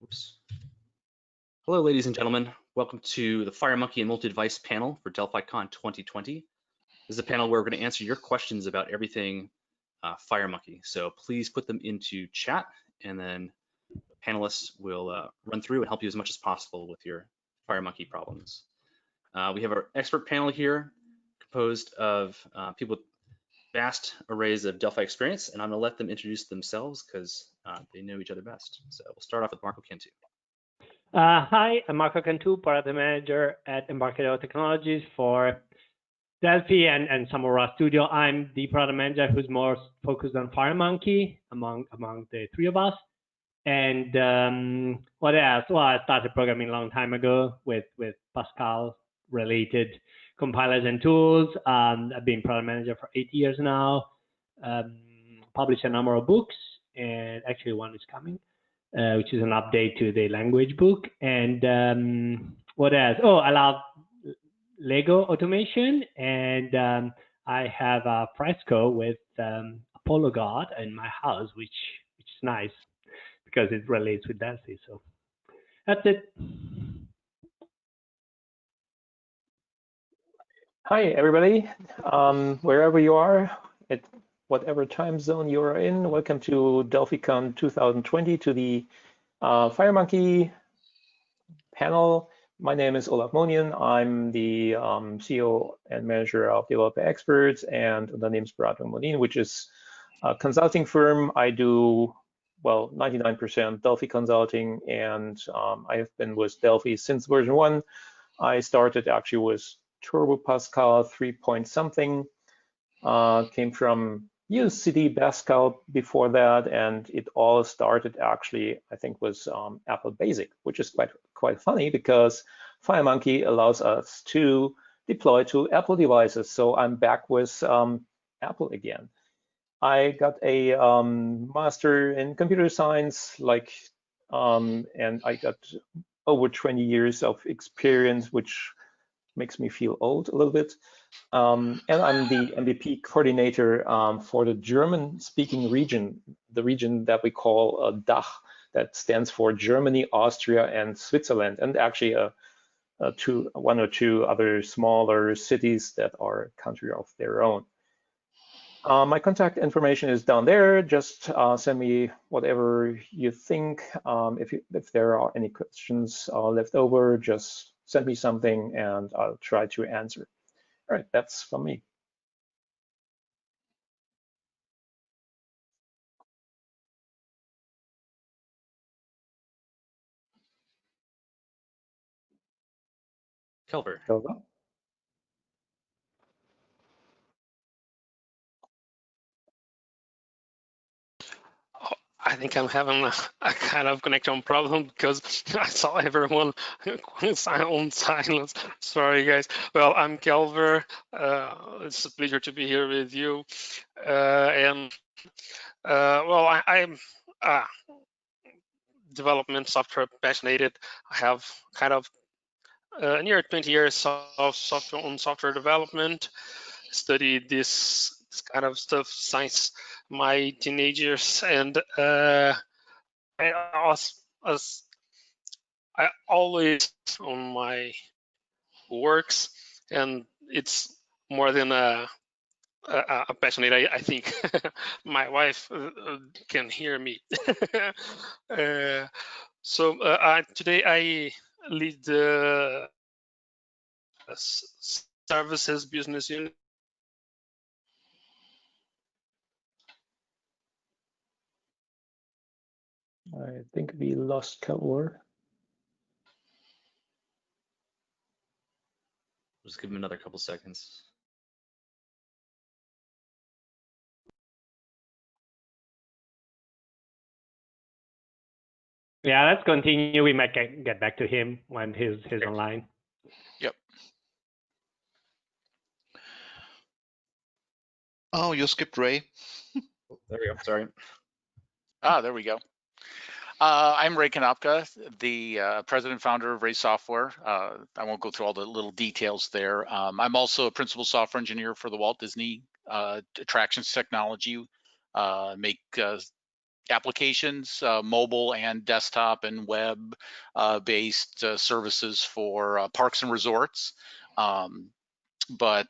Oops. Hello, ladies and gentlemen. Welcome to the FireMonkey and multi-device panel for DelphiCon 2020. This is a panel where we're going to answer your questions about everything FireMonkey. So please put them into chat, and then the panelists will run through and help you as much as possible with your FireMonkey problems. We have our expert panel here composed of people with vast arrays of Delphi experience, and I'm going to let them introduce themselves because they know each other best. So we'll start off with Marco Cantu. Hi, I'm Marco Cantu, product manager at Embarcadero Technologies for Delphi and Samora Studio. I'm the product manager who's more focused on FireMonkey among the three of us. And what else? Well, I started programming a long time ago with Pascal related compilers and tools. I've been product manager for 8 years now. Published a number of books, and actually one is coming. Which is an update to the language book. And what else? Oh, I love Lego automation, and I have a fresco with Apollo God in my house, which is nice because it relates with Delphi. So that's it. Hi, everybody. Wherever you are, at whatever time zone you are in, welcome to DelphiCon 2020, to the FireMonkey panel. My name is Olaf Monian. I'm the CEO and manager of Developer Experts and Unternehmensberatung Monin, which is a consulting firm. I do, well, 99% Delphi consulting, and I have been with Delphi since version 1. I started actually with Turbo Pascal 3 point something, came from UCD Pascal before that, and it all started actually, I think, with Apple Basic, which is quite funny because FireMonkey allows us to deploy to Apple devices. So I'm back with Apple again. I got a master in computer science, and I got over 20 years of experience, which makes me feel old a little bit. And I'm the MVP coordinator for the German-speaking region, the region that we call DACH, that stands for Germany, Austria, and Switzerland, and actually one or two other smaller cities that are a country of their own. My contact information is down there. Just send me whatever you think. If there are any questions left over, just send me something and I'll try to answer. All right, that's from me. Kelver. I think I'm having a kind of connection problem because I saw everyone on silence. Sorry, guys. Well, I'm Kelver. It's a pleasure to be here with you. Well, I'm development software passionate. I have kind of near 20 years of software development. Studied this kind of stuff since my teenagers, and I always on my works, and it's more than a passionate. I think my wife can hear me. So today I lead the services business unit. I think we lost Kelver. Just give him another couple seconds. Yeah, let's continue. We might get back to him when he's online. Yep. Oh, you skipped Ray. Oh, there we go. Sorry. Ah, there we go. I'm Ray Konopka, the president and founder of Ray Software. I won't go through all the little details there. I'm also a principal software engineer for the Walt Disney Attractions Technology. Make applications, mobile and desktop and web based services for parks and resorts. But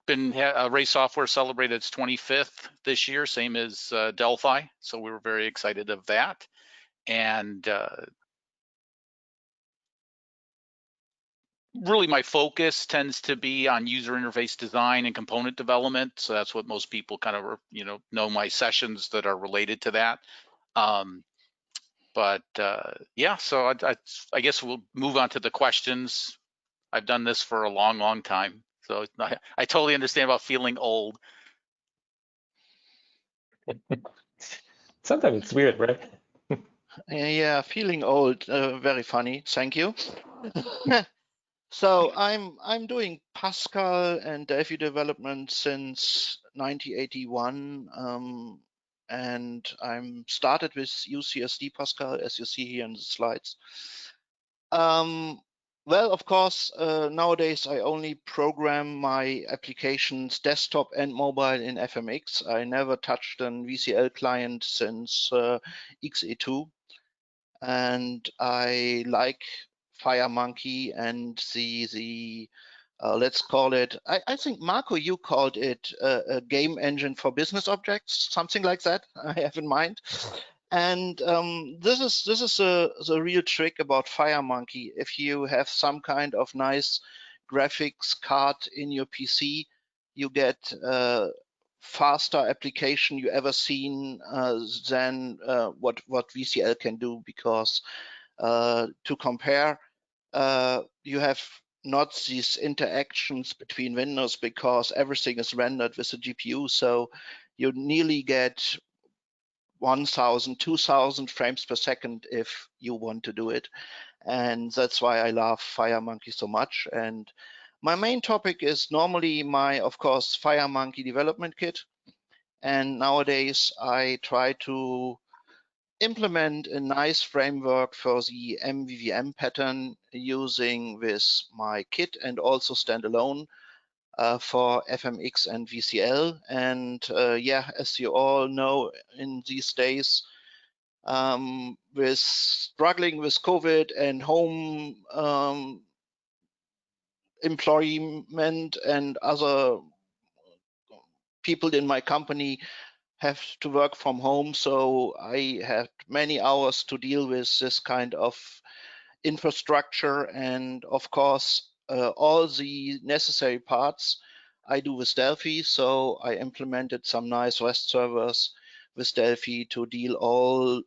Ray Software celebrated its 25th this year, same as Delphi. So we were very excited of that. And really my focus tends to be on user interface design and component development. So that's what most people kind of, know my sessions that are related to that. Yeah, so I guess we'll move on to the questions. I've done this for a long, long time. So I totally understand about feeling old. Sometimes it's weird, right? Yeah, feeling old. Very funny. Thank you. So I'm doing Pascal and Delphi development since 1981, and I'm started with UCSD Pascal, as you see here in the slides. Well, of course, nowadays I only program my applications desktop and mobile in FMX. I never touched an VCL client since XE2. And I like FireMonkey and the let's call it, I think Marco, you called it a game engine for business objects, something like that I have in mind. And this is the real trick about FireMonkey. If you have some kind of nice graphics card in your PC, you get faster application you ever seen than what VCL can do, because to compare, you have not these interactions between windows because everything is rendered with the GPU. So you nearly get 1,000, 2,000 frames per second if you want to do it. And that's why I love FireMonkey so much. And my main topic is normally of course, FireMonkey development kit. And nowadays I try to implement a nice framework for the MVVM pattern using with my kit and also standalone for FMX and VCL. And yeah, as you all know, in these days, with struggling with COVID and home employment and other people in my company have to work from home. So I had many hours to deal with this kind of infrastructure. And of course, all the necessary parts I do with Delphi. So I implemented some nice REST servers with Delphi to do all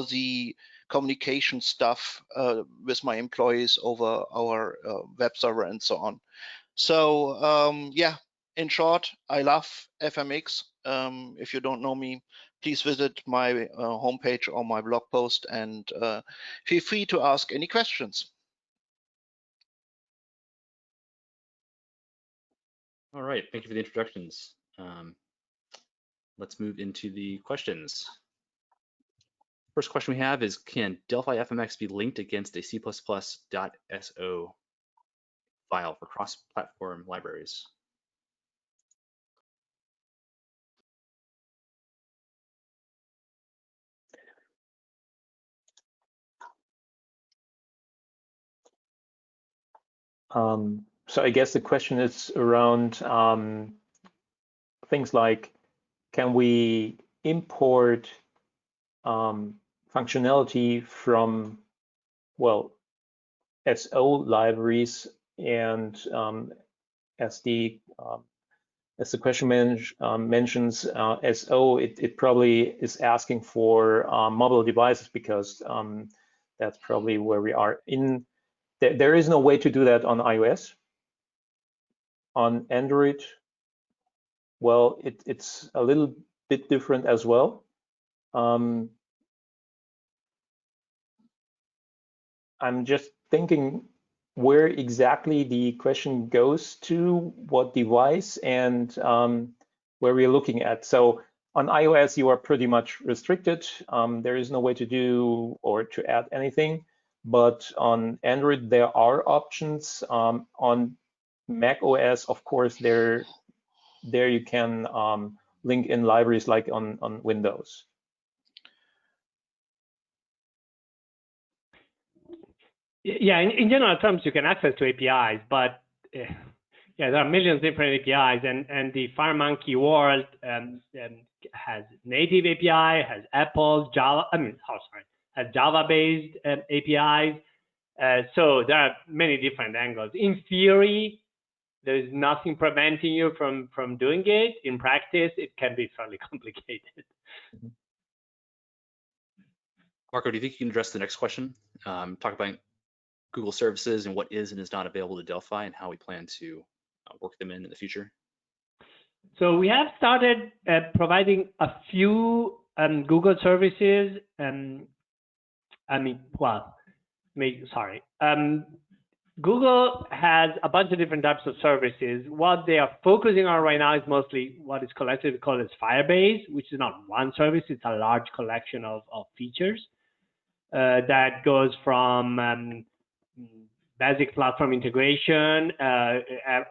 the communication stuff with my employees over our web server and so on. So yeah, in short, I love FMX. If you don't know me, please visit my homepage or my blog post, and feel free to ask any questions. All right, thank you for the introductions. Let's move into the questions. First question we have is, can Delphi FMX be linked against a C++.so file for cross-platform libraries? So I guess the question is around things like, can we import functionality from, well, SO libraries, and as the question mentions SO, it probably is asking for mobile devices, because that's probably where we are. There is no way to do that on iOS. On Android, well, it's a little bit different as well. I'm just thinking where exactly the question goes to, what device, and where we're looking at. So on iOS, you are pretty much restricted. There is no way to do or to add anything. But on Android, there are options. On Mac OS, of course, there you can link in libraries like on Windows. Yeah, in general terms, you can access to APIs, but yeah, there are millions of different APIs, and the FireMonkey world has native API, has Apple's Java. Has Java-based APIs. So there are many different angles. In theory, there is nothing preventing you from doing it. In practice, it can be fairly complicated. Marco, do you think you can address the next question? Talk about Google services and what is and is not available to Delphi and how we plan to work them in the future. So we have started providing a few Google services. Google has a bunch of different types of services. What they are focusing on right now is mostly what is collectively called as Firebase, which is not one service, it's a large collection of features that goes from basic platform integration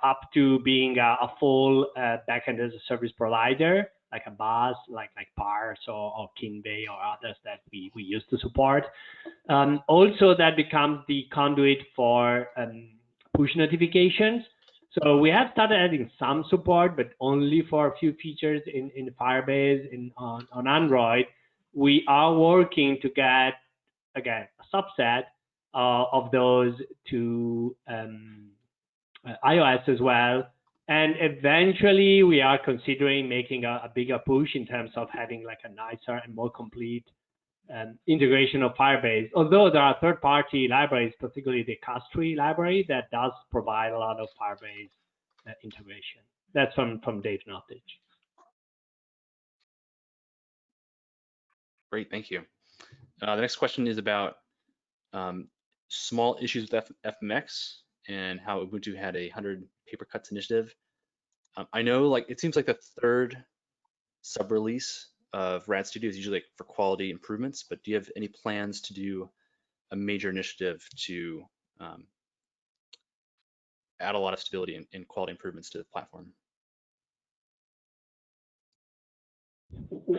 up to being a full backend as a service provider, like a BaaS, like Parse or Kinbay or others that we used to support. Also, that becomes the conduit for push notifications. So we have started adding some support, but only for a few features in Firebase on Android. We are working to get, again, a subset of those to iOS as well. And eventually we are considering making a bigger push in terms of having like a nicer and more complete integration of Firebase. Although there are third-party libraries, particularly the Castry library, that does provide a lot of Firebase integration. That's from Dave's knowledge. Great, thank you. The next question is about small issues with FMX and how Ubuntu had 100 paper cuts initiative. I know, like, it seems like the third sub-release of Rad Studio is usually for quality improvements, but do you have any plans to do a major initiative to add a lot of stability and quality improvements to the platform?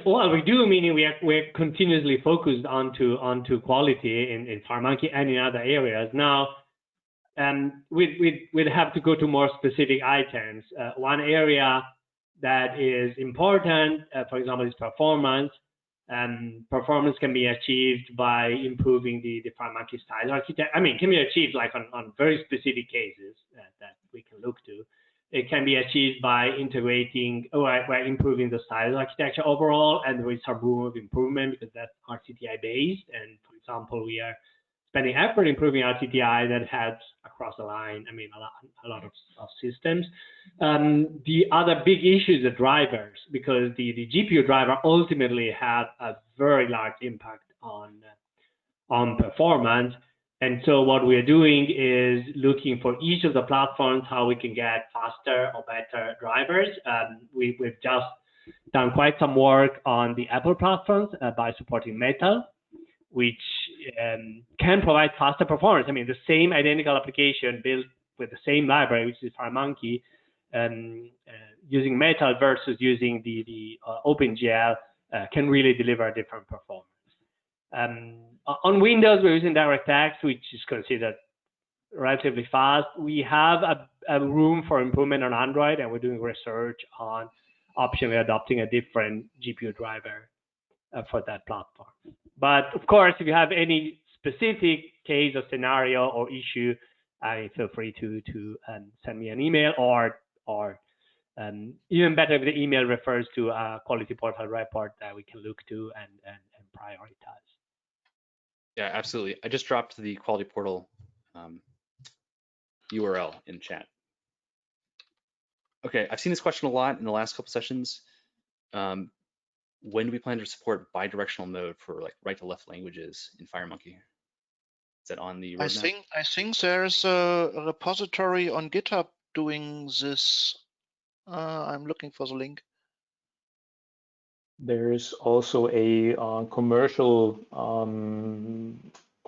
Well, we do, meaning we're continuously focused onto quality in FireMonkey and in other areas. Now, we'd have to go to more specific items. One area that is important, for example, is performance. Performance can be achieved by improving the FireMonkey style architecture. I mean, it can be achieved like on very specific cases that we can look to. It can be achieved by integrating or by improving the style architecture overall, and there is some room of improvement because that's RCTI based. And for example, we are spending effort improving RCTI that heads across the line. I mean, a lot of systems. The other big issue is the drivers, because the GPU driver ultimately has a very large impact on performance. And so what we're doing is looking for each of the platforms, how we can get faster or better drivers. We've just done quite some work on the Apple platforms by supporting Metal, which can provide faster performance. I mean, the same identical application built with the same library, which is FireMonkey, using Metal versus using the OpenGL can really deliver a different performance. On Windows, we're using DirectX, which is considered relatively fast. We have a room for improvement on Android, and we're doing research on optionally adopting a different GPU driver for that platform. But of course, if you have any specific case or scenario or issue, feel free to send me an email, or even better if the email refers to a quality portal report that we can look to and prioritize. Yeah, absolutely. I just dropped the quality portal URL in chat. Okay, I've seen this question a lot in the last couple sessions. When do we plan to support bidirectional mode for like right to left languages in FireMonkey? Is that on the roadmap? I think there's a repository on GitHub doing this. I'm looking for the link. There's also a commercial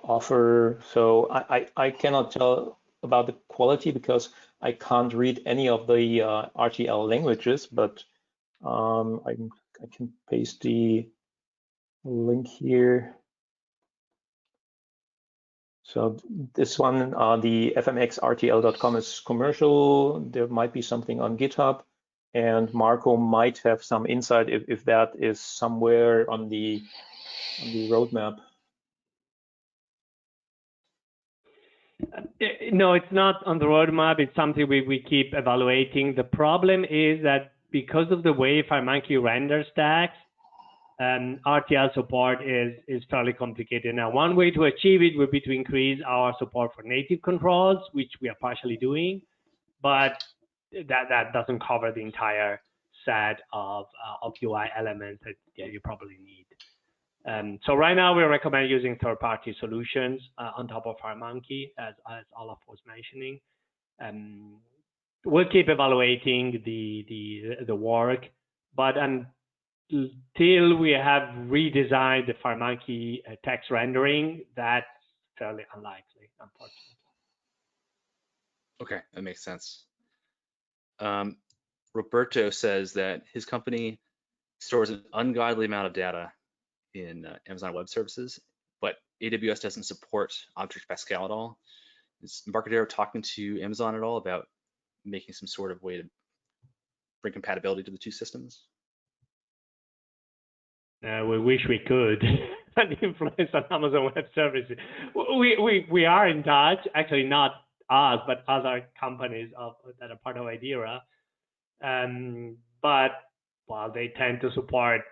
offer. So I cannot tell about the quality because I can't read any of the RTL languages, but I can paste the link here. So this one, the fmxrtl.com is commercial. There might be something on GitHub, and Marco might have some insight if that is somewhere on the roadmap. No, it's not on the roadmap. It's something we keep evaluating. The problem is that because of the way FireMonkey renders stacks, RTL support is fairly complicated. Now, one way to achieve it would be to increase our support for native controls, which we are partially doing, but that doesn't cover the entire set of UI elements that you probably need. So right now we recommend using third-party solutions on top of FireMonkey, as Olaf was mentioning. We'll keep evaluating the work, but until we have redesigned the FireMonkey text rendering, that's fairly unlikely, unfortunately. Okay, that makes sense. Roberto says that his company stores an ungodly amount of data in Amazon Web Services, but AWS doesn't support Object Pascal at all. Is Embarcadero talking to Amazon at all about making some sort of way to bring compatibility to the two systems? We wish we could influence on Amazon Web Services. We are in touch, actually not us, but other companies that are part of Idera. But well, they tend to support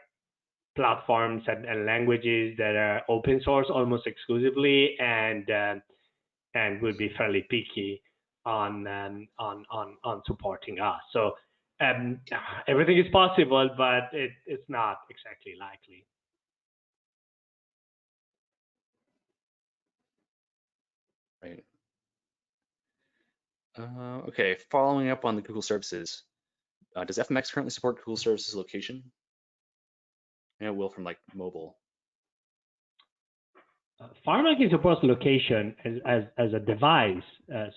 platforms and languages that are open source almost exclusively, and would be fairly picky on supporting us. So everything is possible, but it's not exactly likely. Right. Okay, following up on the Google services, does FMX currently support Google services location? It will from like mobile. FireMonkey supports location as a device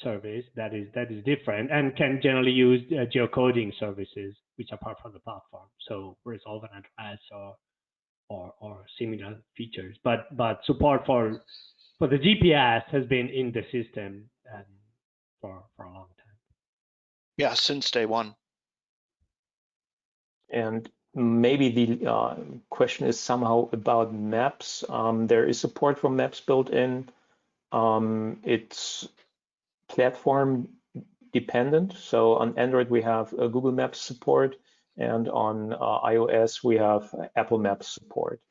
service that is different, and can generally use geocoding services, which are part of the platform. So resolve an address or similar features. But support for the GPS has been in the system for a long time. Yeah, since day one. And maybe the question is somehow about maps. There is support for maps built in. It's platform dependent. So on Android, we have Google Maps support, and on iOS, we have Apple Maps support.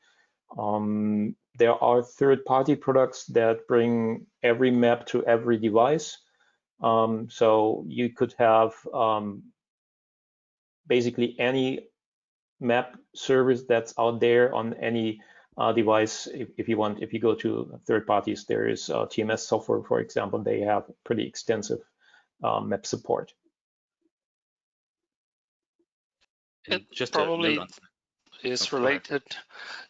There are third-party products that bring every map to every device. So you could have basically any map service that's out there on any device. If you want, if you go to third parties, there is TMS software, for example. They have pretty extensive map support. And It just probably a note is Oh, related,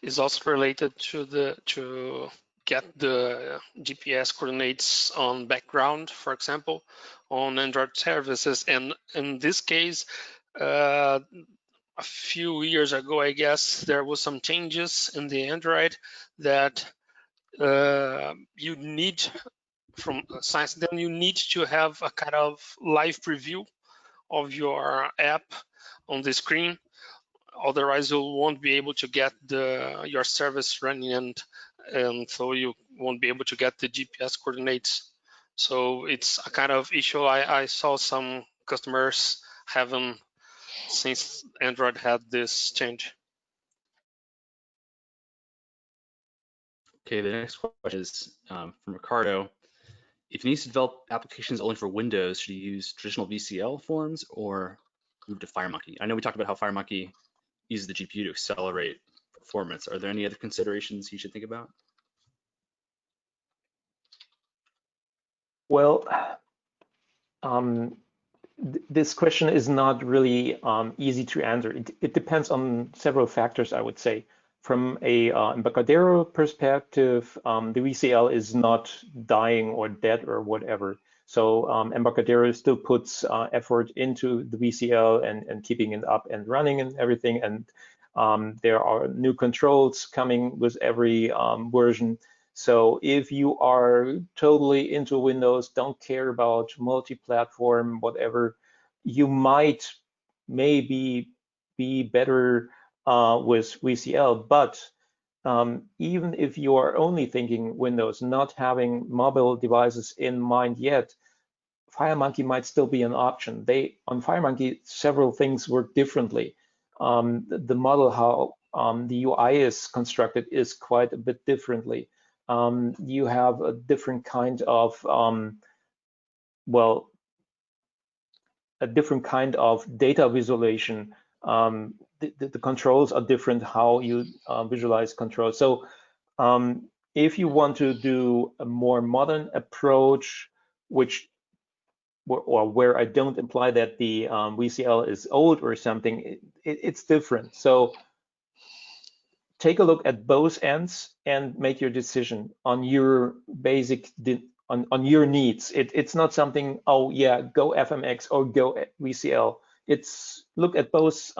is also related to get the GPS coordinates on background, for example, on Android services. And in this case, a few years ago, I guess, there was some changes in the Android that you need from science, then you need to have a kind of live preview of your app on the screen. Otherwise, you won't be able to get your service running, and so you won't be able to get the GPS coordinates. So it's a kind of issue I saw some customers having since Android had this change. Okay, the next question is from Ricardo. If he needs to develop applications only for Windows, should he use traditional VCL forms or move to FireMonkey? I know we talked about how FireMonkey uses the GPU to accelerate performance. Are there any other considerations he should think about? Well, this question is not really easy to answer. It depends on several factors, I would say. From a Embarcadero perspective, the VCL is not dying or dead or whatever. So Embarcadero still puts effort into the VCL and keeping it up and running and everything. And there are new controls coming with every version. So if you are totally into Windows, don't care about multi-platform, whatever, you might maybe be better with VCL. But even if you are only thinking Windows, not having mobile devices in mind yet, FireMonkey might still be an option. On FireMonkey, several things work differently. The model, how the UI is constructed, is quite a bit differently. You have a different kind of a different kind of data visualization. The controls are different, how you visualize controls. So if you want to do a more modern approach, where I don't imply that the VCL is old or something, it's different. So take a look at both ends and make your decision on your basic on your needs. It's not something, oh yeah, go FMX or go VCL. It's look at both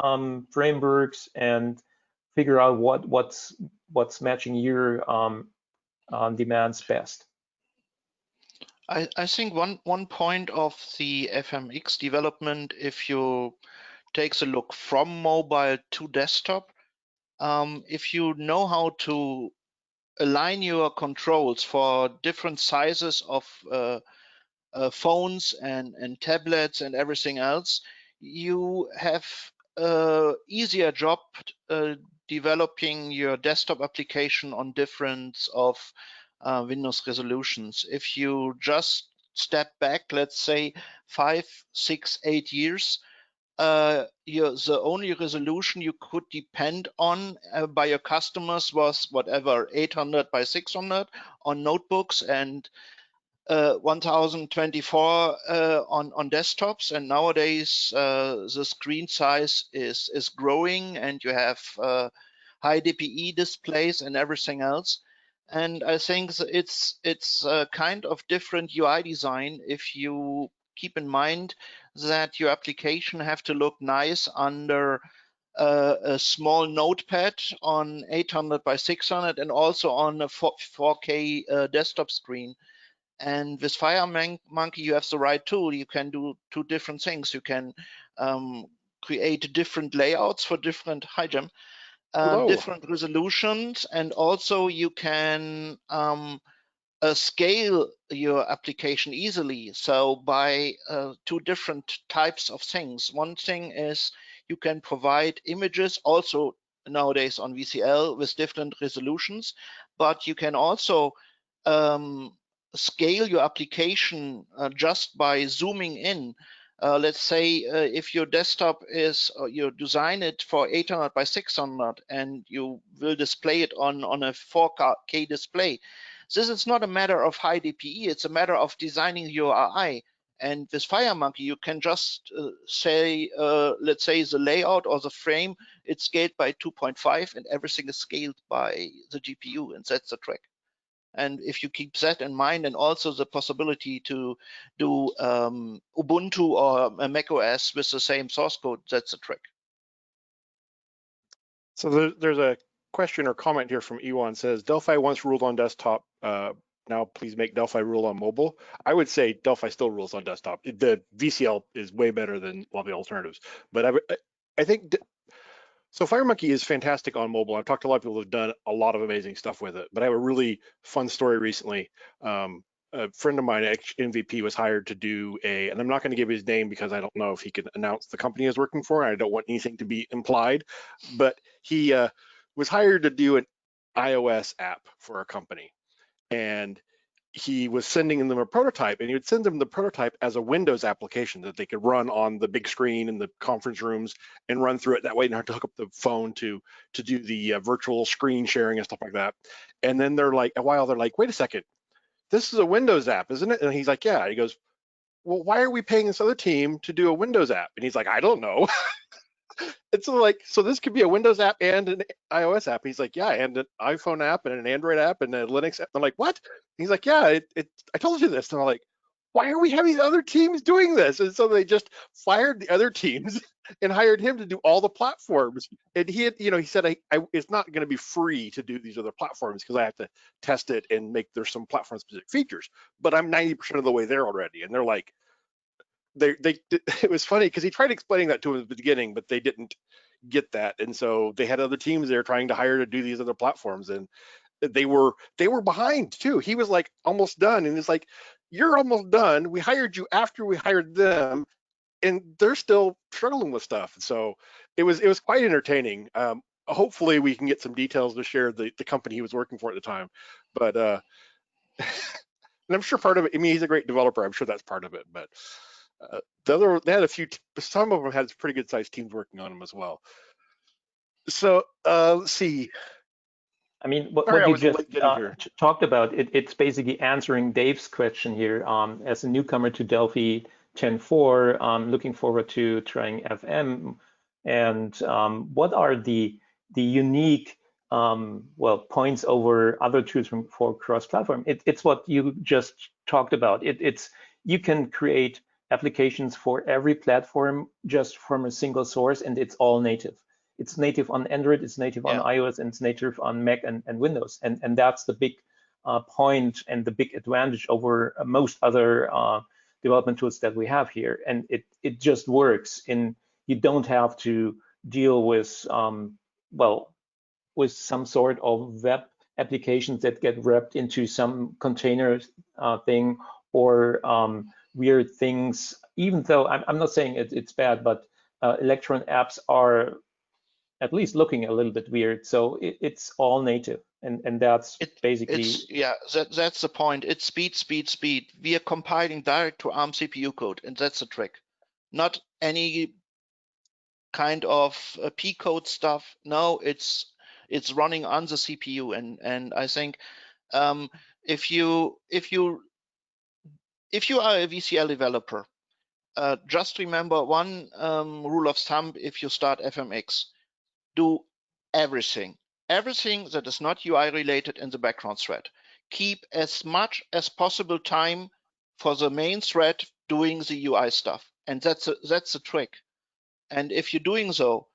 frameworks and figure out what's matching your demands best. I think one point of the FMX development, if you takes a look from mobile to desktop, if you know how to align your controls for different sizes of phones and tablets and everything else, you have easier job developing your desktop application on different of Windows resolutions. If you just step back, let's say 5, 6, 8 years, the only resolution you could depend on by your customers was whatever 800 by 600 on notebooks and 1024 on desktops. And nowadays the screen size is growing, and you have high DPI displays and everything else. And I think it's a kind of different UI design if you keep in mind that your application have to look nice under a small notepad on 800 by 600 and also on a 4K desktop screen. And with FireMonkey, you have the right tool. You can do two different things. You can create different layouts for different different resolutions, and also you can scale your application easily. So by two different types of things. One thing is you can provide images also nowadays on VCL with different resolutions, but you can also scale your application just by zooming in. Let's say if your desktop is, you design it for 800 by 600 and you will display it on a 4K display. This is not a matter of high DPI, it's a matter of designing your UI. And with FireMonkey, you can just say, let's say the layout or the frame, it's scaled by 2.5 and everything is scaled by the GPU, and that's the trick. And if you keep that in mind, and also the possibility to do Ubuntu or macOS with the same source code, that's the trick. So there's a question or comment here from Ewan. Says, Delphi once ruled on desktop. Now please make Delphi rule on mobile. I would say Delphi still rules on desktop. The VCL is way better than all the alternatives. But I think so. FireMonkey is fantastic on mobile. I've talked to a lot of people who've done a lot of amazing stuff with it. But I have a really fun story recently. A friend of mine, MVP, was hired to do and I'm not going to give his name because I don't know if he can announce the company he's working for. I don't want anything to be implied, but he was hired to do an iOS app for a company, and he was sending them a prototype, and he would send them the prototype as a Windows application that they could run on the big screen in the conference rooms and run through it. That way, you don't have to hook up the phone to do the virtual screen sharing and stuff like that. And then they're like, a while they're like, wait a second, this is a Windows app, isn't it? And he's like, yeah. He goes, well, why are we paying this other team to do a Windows app? And he's like, I don't know. It's like, so this could be a Windows app and an iOS app. He's like, yeah, and an iPhone app and an Android app and a Linux app. I'm like, what? He's like, yeah, I told you this. And I'm like, why are we having other teams doing this? And so they just fired the other teams and hired him to do all the platforms. And he had, he said, it's not going to be free to do these other platforms because I have to test it and make there's some platform specific features. But I'm 90% of the way there already. And they're like, it was funny because he tried explaining that to him at the beginning, but they didn't get that. And so they had other teams there trying to hire to do these other platforms. And they were behind too. He was like almost done, and it's like, you're almost done. We hired you after we hired them, and they're still struggling with stuff. So it was quite entertaining. Hopefully we can get some details to share the company he was working for at the time. But and I'm sure part of it, I mean, he's a great developer. I'm sure that's part of it. But they had a few, some of them had pretty good sized teams working on them as well. So let's see. I mean, what you just talked about, it's basically answering Dave's question here. As a newcomer to Delphi 10.4, looking forward to trying FM. And what are the unique points over other tools for cross-platform? It's what you just talked about. You can create applications for every platform just from a single source, and it's all native. It's native on Android, it's native on iOS, and it's native on Mac and Windows. And that's the big point and the big advantage over most other development tools that we have here. And it just works. You don't have to deal with, with some sort of web applications that get wrapped into some container thing or weird things, even though I'm not saying it's bad, but Electron apps are at least looking a little bit weird. So it's all native, and that's basically that's the point. It's speed. We are compiling direct to ARM CPU code, and that's the trick. Not any kind of P code stuff. No, it's running on the CPU, and I think if you are a VCL developer, just remember one rule of thumb: if you start FMX, do everything that is not UI related in the background thread. Keep as much as possible time for the main thread doing the UI stuff, and that's the trick. And if you're doing so,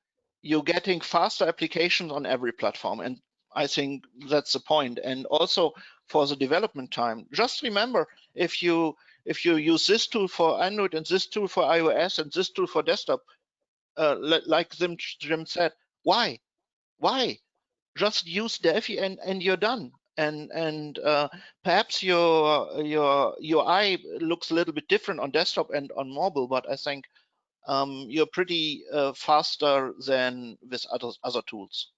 you're getting faster applications on every platform, and I think that's the point. And also for the development time, just remember, if you use this tool for Android and this tool for iOS and this tool for desktop, like Jim said, why? Just use Delphi and you're done. And perhaps your UI looks a little bit different on desktop and on mobile, but I think you're pretty faster than with other tools.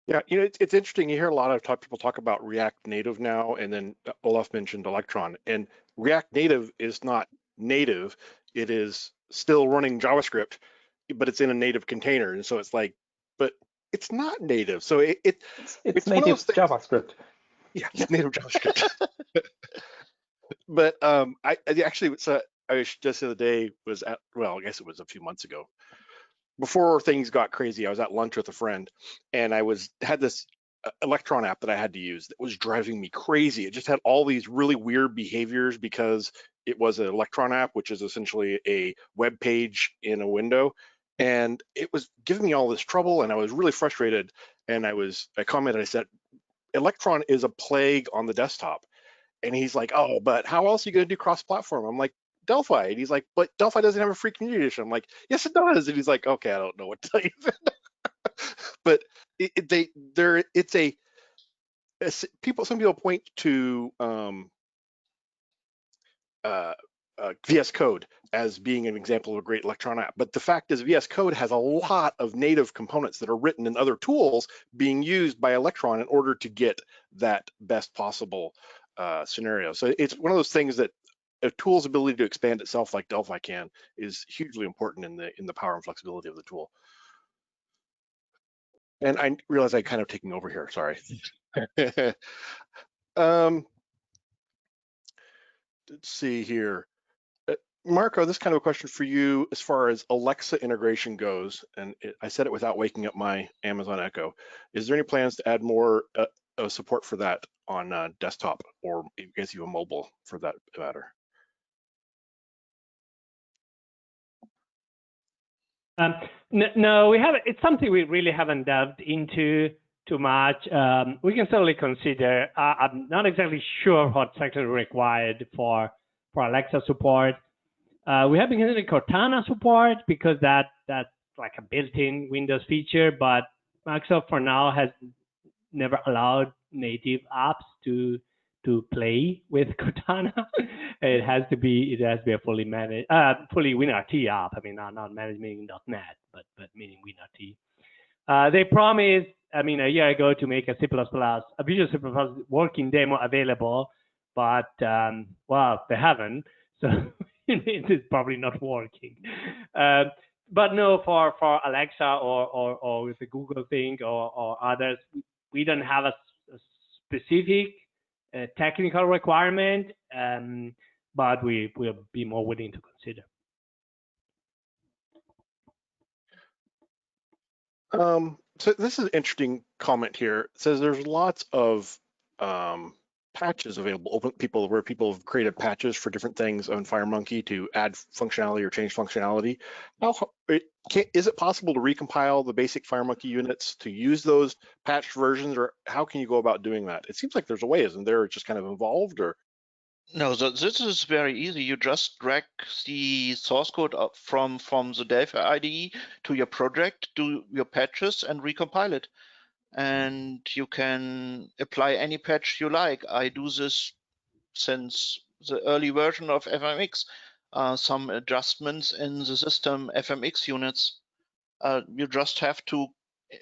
Yeah, it's interesting. You hear a lot of people talk about React Native now, and then Olaf mentioned Electron. And React Native is not native; it is still running JavaScript, but it's in a native container. And so it's like, but it's not native. So it's native JavaScript. Yeah, it's native JavaScript. But I actually, so I was just the other day was at, well, I guess it was a few months ago, before things got crazy. I was at lunch with a friend, and I had this Electron app that I had to use that was driving me crazy. It just had all these really weird behaviors because it was an Electron app, which is essentially a web page in a window, and it was giving me all this trouble, and I was really frustrated. And I commented, I said, Electron is a plague on the desktop. And he's like, oh, but how else are you going to do cross-platform? I'm like, Delphi. And he's like, but Delphi doesn't have a free community edition. I'm like, yes, it does. And he's like, okay, I don't know what to tell you. But some people point to VS Code as being an example of a great Electron app. But the fact is, VS Code has a lot of native components that are written in other tools being used by Electron in order to get that best possible scenario. So it's one of those things that a tool's ability to expand itself like Delphi can is hugely important in the power and flexibility of the tool. And I realize I'm kind of taking over here, sorry. Let's see here. Marco, this is kind of a question for you as far as Alexa integration goes, and I said it without waking up my Amazon Echo. Is there any plans to add more of support for that on desktop, or I guess even mobile for that matter? No, we haven't. It's something we really haven't delved into too much. We can certainly consider. I'm not exactly sure what's actually required for Alexa support. We have been considering Cortana support because that's like a built-in Windows feature, but Microsoft for now has never allowed native apps to play with Cortana. It has to be a fully managed, fully WinRT app. I mean, not managed meaning .NET, but meaning WinRT. They promised, I mean, a year ago to make a Visual C++ working demo available, but well, they haven't. So it's probably not working. But no, for Alexa or with the Google thing or others, we don't have a specific technical requirement, but we will be more willing to consider. So this is an interesting comment here. It says there's lots of patches available, where people have created patches for different things on FireMonkey to add functionality or change functionality. Is it possible to recompile the basic FireMonkey units to use those patched versions, or how can you go about doing that? It seems like there's a way, isn't there? It's just kind of involved, or? No, this is very easy. You just drag the source code up from the Delphi IDE to your project, do your patches, and recompile it. And you can apply any patch you like. I do this since the early version of FMX. Some adjustments in the system FMX units. You just have to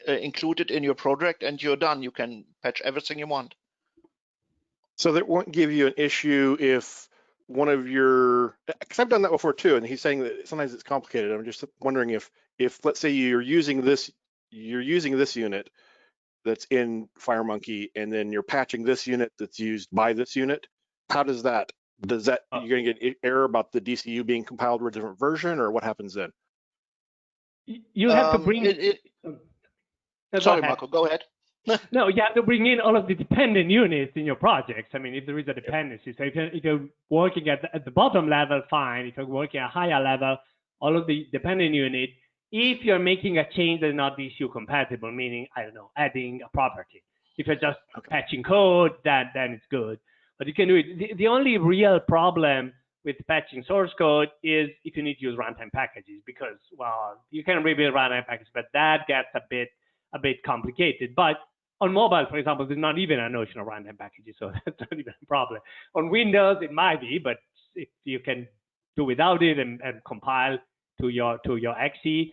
include it in your project, and you're done. You can patch everything you want. So that won't give you an issue if one of your, because I've done that before too, and he's saying that sometimes it's complicated. I'm just wondering if let's say you're using this unit that's in FireMonkey, and then you're patching this unit that's used by this unit. How does that? You're going to get an error about the DCU being compiled with a different version, or what happens then? You have to bring it. Sorry, Marco, go ahead. No, you have to bring in all of the dependent units in your projects. I mean, if there is a dependency, so if you're working at the bottom level, fine. If you're working at a higher level, all of the dependent unit. If you're making a change that's not DCU compatible, meaning, I don't know, adding a property. If you're just patching code, then it's good. But you can do it. The only real problem with patching source code is if you need to use runtime packages, because, well, you can rebuild runtime packages, but that gets a bit complicated. But on mobile, for example, there's not even a notion of runtime packages, so that's not even a problem. On Windows, it might be, but if you can do without it and compile to your XE,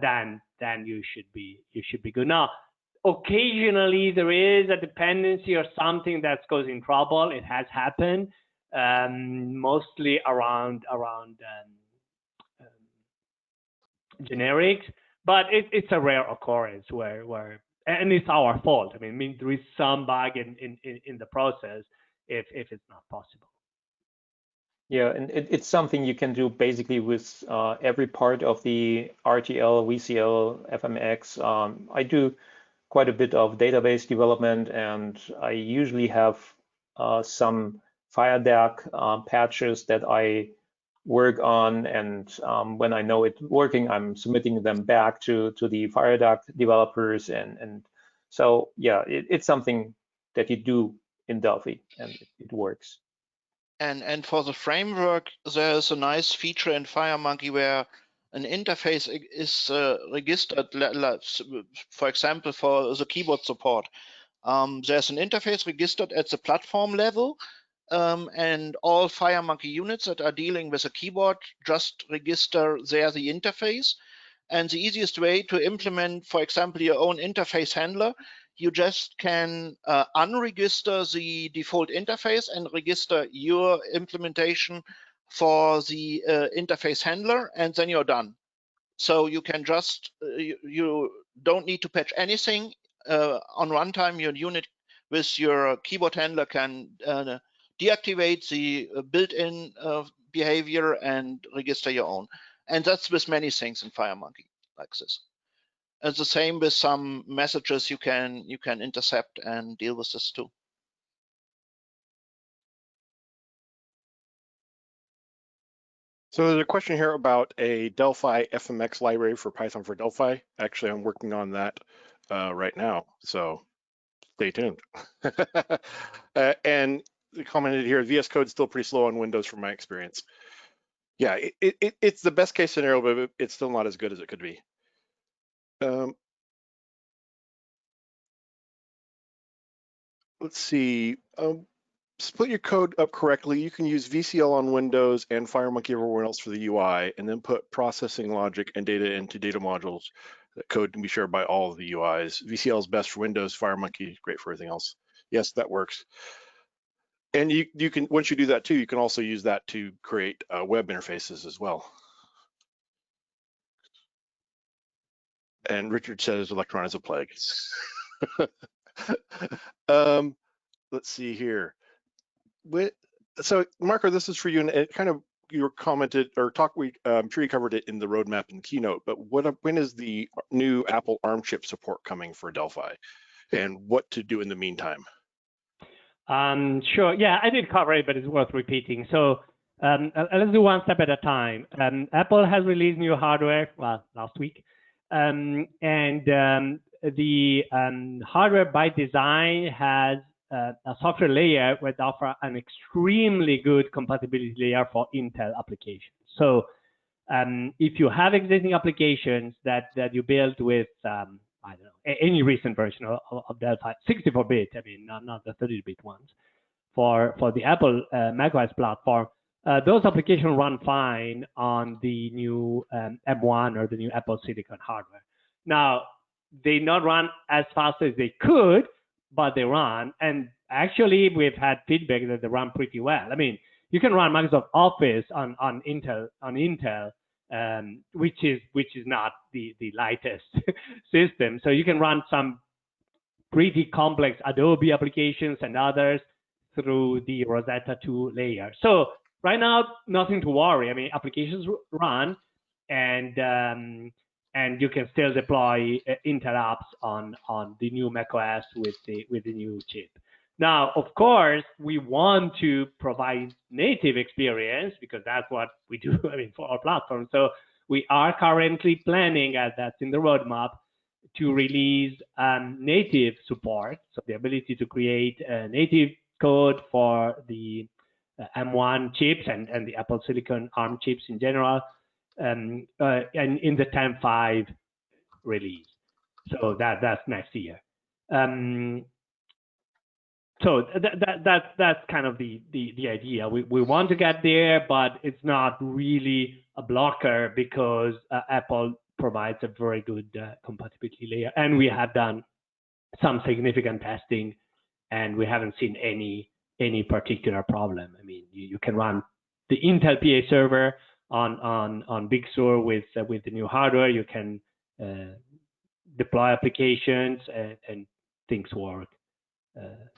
then you should be good. Now, occasionally there is a dependency or something that's causing trouble. It has happened, mostly around generics, but it's a rare occurrence where and it's our fault. I mean there is some bug in the process if it's not possible. Yeah, and it's something you can do basically with every part of the RTL, VCL, FMX. I do quite a bit of database development, and I usually have some FireDAC patches that I work on, and when I know it's working, I'm submitting them back to the FireDAC developers, and so yeah, it's something that you do in Delphi, and it works. And for the framework, there's a nice feature in FireMonkey where an interface is registered. For example, for the keyboard support, there's an interface registered at the platform level, and all FireMonkey units that are dealing with a keyboard just register there the interface. And the easiest way to implement, for example, your own interface handler, you just can unregister the default interface and register your implementation for the interface handler, and then you're done. So you can just, you don't need to patch anything. On runtime, your unit with your keyboard handler can deactivate the built-in behavior and register your own. And that's with many things in FireMonkey like this. the same with some messages you can intercept and deal with this too. So there's a question here about a Delphi FMX library for Python for Delphi. Actually, I'm working on that right now, so stay tuned. And they commented here, VS Code's still pretty slow on Windows from my experience. Yeah, it's the best case scenario, but it's still not as good as it could be. Let's see. Split your code up correctly. You can use VCL on Windows and FireMonkey everywhere else for the UI, and then put processing logic and data into data modules. That code can be shared by all of the UIs. VCL is best for Windows, FireMonkey great for everything else. Yes, that works. And you can, once you do that too, you can also use that to create web interfaces as well. And Richard says Electron is a plague. Let's see here. So Marco, this is for you, and it kind of you commented or talked. I'm sure you covered it in the roadmap and keynote. But when is the new Apple ARM chip support coming for Delphi, and what to do in the meantime? Sure. Yeah, I did cover it, but it's worth repeating. So let's do one step at a time. Apple has released new hardware, well, last week, and the hardware by design has a software layer that offers an extremely good compatibility layer for Intel applications. So if you have existing applications that you build with, I don't know, any recent version of Delphi, 64-bit, I mean, not the 30-bit ones, for the Apple macOS platform, those applications run fine on the new M1 or the new Apple Silicon hardware. Now, they not run as fast as they could, but they run. And actually, we've had feedback that they run pretty well. I mean, you can run Microsoft Office on Intel, which is not the lightest system. So you can run some pretty complex Adobe applications and others through the Rosetta 2 layer. So right now, nothing to worry. I mean, applications run, and you can still deploy Intel apps on the new macOS with the new chip. Now, of course, we want to provide native experience because that's what we do. I mean, for our platform. So we are currently planning, as that's in the roadmap, to release native support, so the ability to create native code for the M1 chips and the Apple Silicon ARM chips in general, and in the 10.5 release. So that's next year. So that's kind of the idea. We want to get there, but it's not really a blocker because Apple provides a very good compatibility layer, and we have done some significant testing, and we haven't seen any particular problem. I mean, you can run the Intel PA server on Big Sur with the new hardware. You can deploy applications and things work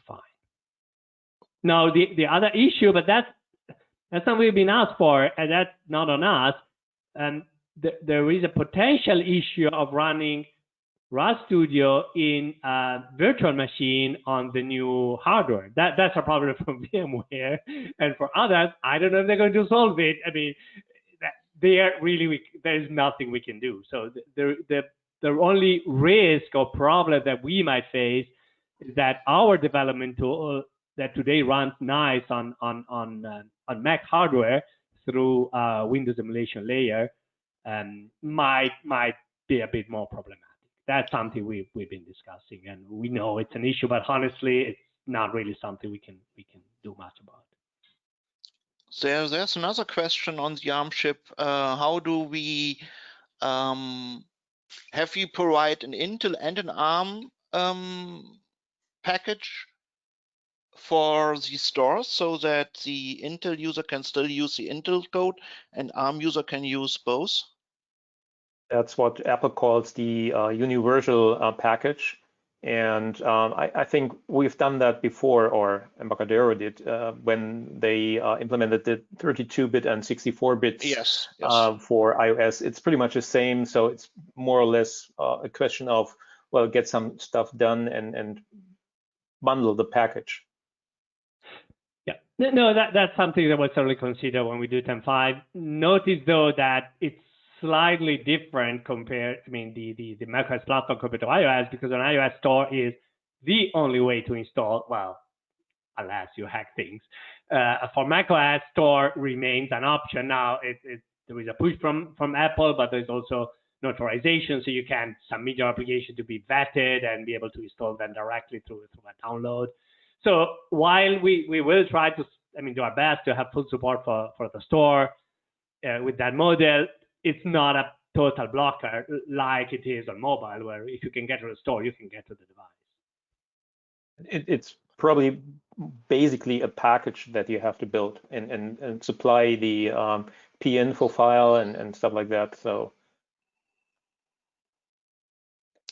fine. Now the other issue, but that's something we've been asked for, and that's not on us. There is a potential issue of running RStudio in a virtual machine on the new hardware. That's a problem for VMware, and for others, I don't know if they're going to solve it. I mean, there's nothing we can do. So the only risk or problem that we might face is that our development tool that today runs nice on Mac hardware through Windows emulation layer might be a bit more problematic. That's something we've been discussing, and we know it's an issue, but honestly, it's not really something we can do much about. There's another question on the ARM chip. How do we have you provide an Intel and an ARM package for the stores so that the Intel user can still use the Intel code and ARM user can use both? That's what Apple calls the universal package. And I think we've done that before, or Embarcadero did, when they implemented the 32-bit and 64 bits Yes. for iOS. It's pretty much the same, so it's more or less a question of, well, get some stuff done and bundle the package. Yeah, no, that's something that we'll certainly consider when we do 10.5. Notice though that it's slightly different compared, I mean, the macOS platform compared to iOS, because an iOS store is the only way to install, well, unless you hack things. For macOS, store remains an option. Now, there is a push from Apple, but there's also notarization, so you can submit your application to be vetted and be able to install them directly through a download. So while we will try to, do our best to have full support for the store with that model, it's not a total blocker like it is on mobile, where if you can get to the store, you can get to the device. It's probably basically a package that you have to build and supply the pinfo file and stuff like that. So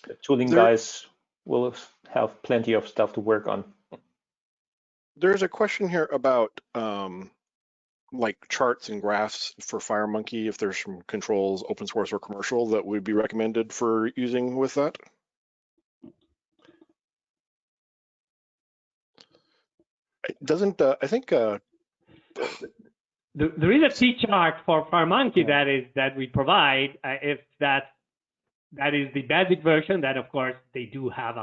the tooling guys will have plenty of stuff to work on. There's a question here about like charts and graphs for FireMonkey, if there's some controls, open source or commercial, that would be recommended for using with that. Doesn't I think there is a T chart for FireMonkey that we provide. If that is the basic version, then of course they do have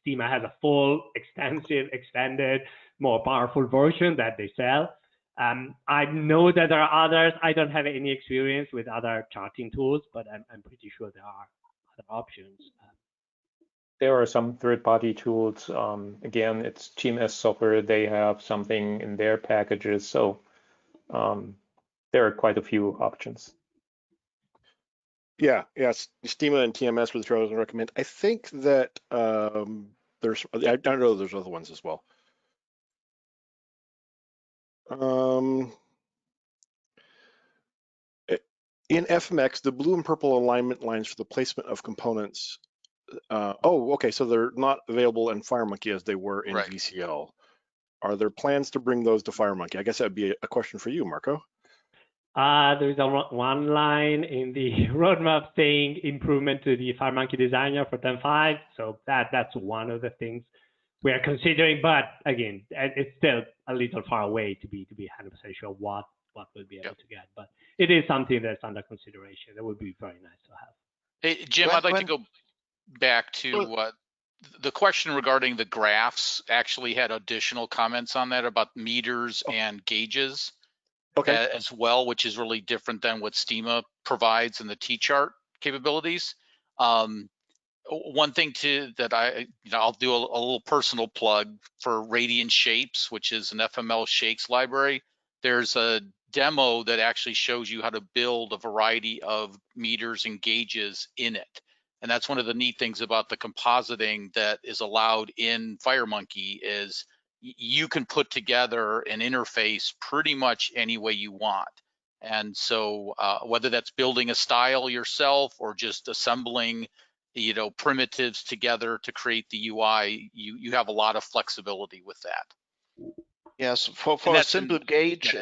Steema has a full, extensive, extended, more powerful version that they sell. I know that there are others. I don't have any experience with other charting tools, but I'm pretty sure there are other options. There are some third-party tools. Again, it's TMS software. They have something in their packages. So there are quite a few options. Yeah, Steema and TMS with the I would recommend. I think that there's, I don't know, there's other ones as well. In FMX, the blue and purple alignment lines for the placement of components. Okay, so they're not available in FireMonkey as they were in VCL. Are there plans to bring those to FireMonkey? I guess that'd be a question for you, Marco. There's one line in the roadmap saying improvement to the FireMonkey designer for 10.5. So that's one of the things we are considering. But again, it's still a little far away to be 100% sure what we'll be able to get. But it is something that's under consideration. That would be very nice to have. Hey, Jim, I'd like to go back to the question regarding the graphs. Actually had additional comments on that about meters and gauges. As well, which is really different than what Steema provides in the T-chart capabilities. One thing that I'll do a little personal plug for Radiant Shapes, which is an FML shakes library. There's a demo that actually shows you how to build a variety of meters and gauges in it. And that's one of the neat things about the compositing that is allowed in FireMonkey is you can put together an interface pretty much any way you want. And so whether that's building a style yourself or just assembling, primitives together to create the UI, you have a lot of flexibility with that. Yes, for a simple gauge,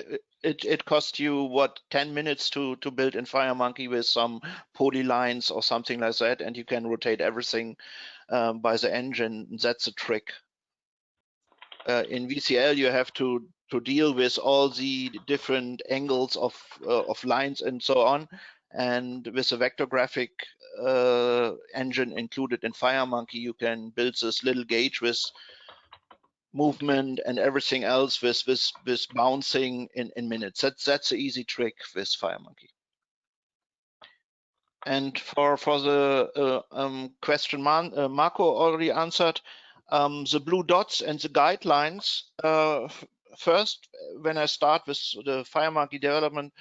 it costs you 10 minutes to build in FireMonkey with some polylines or something like that, and you can rotate everything by the engine. That's a trick. In VCL, you have to deal with all the different angles of lines and so on. And with a vector graphic engine included in FireMonkey, you can build this little gauge with movement and everything else with bouncing in minutes. That's an easy trick with FireMonkey. And for the question Marco already answered, the blue dots and the guidelines. First, when I start with the FireMonkey development,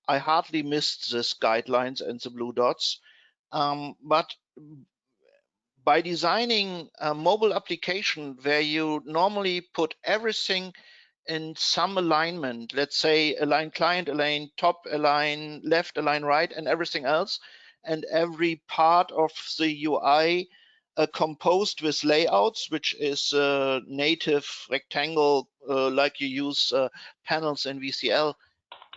I hardly missed these guidelines and the blue dots. But by designing a mobile application where you normally put everything in some alignment, let's say align client, align top, align left, align right, and everything else, and every part of the UI composed with layouts, which is native rectangle, like you use panels in VCL.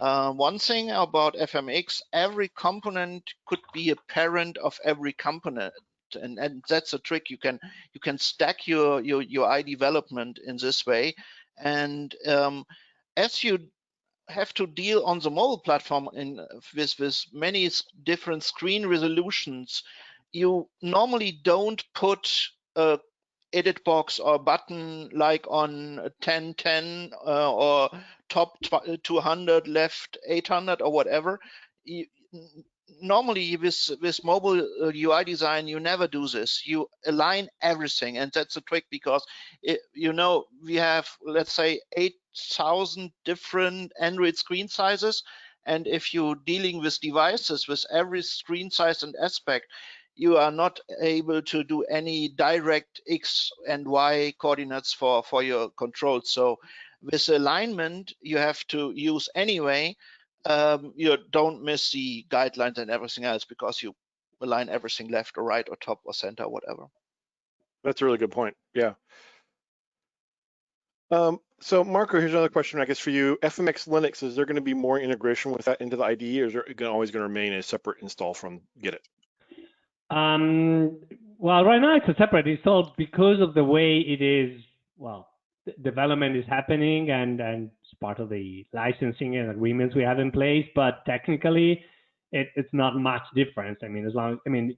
One thing about FMX, every component could be a parent of every component, and that's a trick. You can stack your UI development in this way, and as you have to deal on the mobile platform with many different screen resolutions, you normally don't put a edit box or button like on 1010 or top 200 left 800 or whatever. Normally with mobile UI design, you never do this. You align everything, and that's a trick because we have, let's say, 8,000 different Android screen sizes, and if you're dealing with devices with every screen size and aspect, you are not able to do any direct X and Y coordinates for your control. So with alignment, you have to use anyway. You don't miss the guidelines and everything else because you align everything left or right or top or center, whatever. That's a really good point. Yeah. So Marco, here's another question, I guess, for you. FMX Linux, is there going to be more integration with that into the IDE, or is it always going to remain a separate install from Git? Well, right now it's a separate install because of the way it is. Well, development is happening, and it's part of the licensing and agreements we have in place. But technically, it's not much difference. I mean,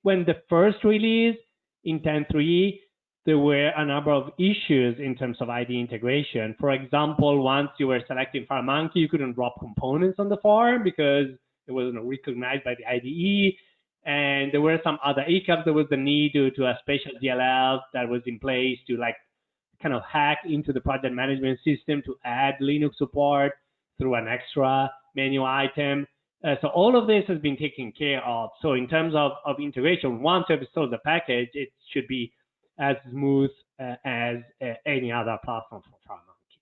when the first release in 10.3, there were a number of issues in terms of IDE integration. For example, once you were selecting FireMonkey, you couldn't drop components on the farm because it wasn't recognized by the IDE. And there were some other hiccups. There was the need to a special DLL that was in place to kind of hack into the project management system to add Linux support through an extra menu item. So all of this has been taken care of. So in terms of integration, once you've installed the package, it should be as smooth as any other platform for FireMonkey.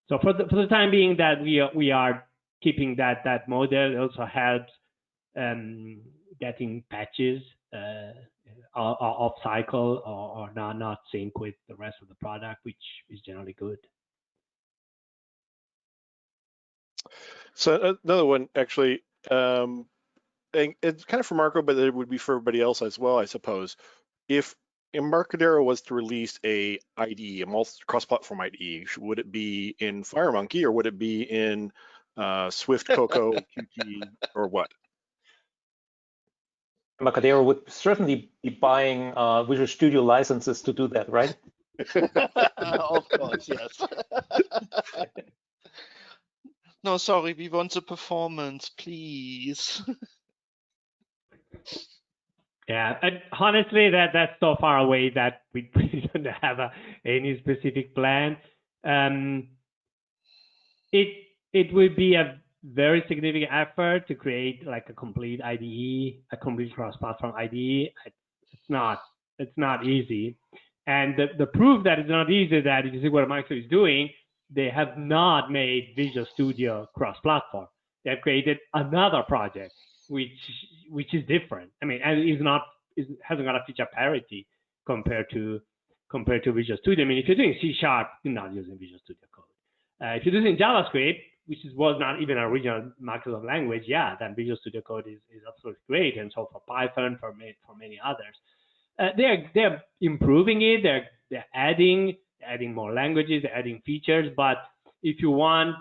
So for the time being that we are keeping that model, it also helps getting patches off cycle or not sync with the rest of the product, which is generally good. So another one, actually, and it's kind of for Marco, but it would be for everybody else as well, I suppose. If Embarcadero was to release a IDE, a cross-platform IDE, would it be in FireMonkey or would it be in Swift, Cocoa, Qt, or what? Embarcadero would certainly be buying Visual Studio licenses to do that, right? Of course, yes. No, sorry, we want the performance, please. Yeah, and honestly, that's so far away that we don't have any specific plan. It would be a very significant effort to create like a complete IDE, a complete cross-platform IDE. It's not easy, and the proof that it's not easy is that if you see what Microsoft is doing, they have not made Visual Studio cross-platform. They have created another project which is different. I mean, and hasn't got a feature parity compared to Visual Studio. I mean, if you're doing C#, you're not using Visual Studio Code. If you're using JavaScript, which was not even an original Microsoft language, yeah, then Visual Studio Code is absolutely great, and so for Python, for many others. They're improving it. They're adding more languages, they're adding features. But if you want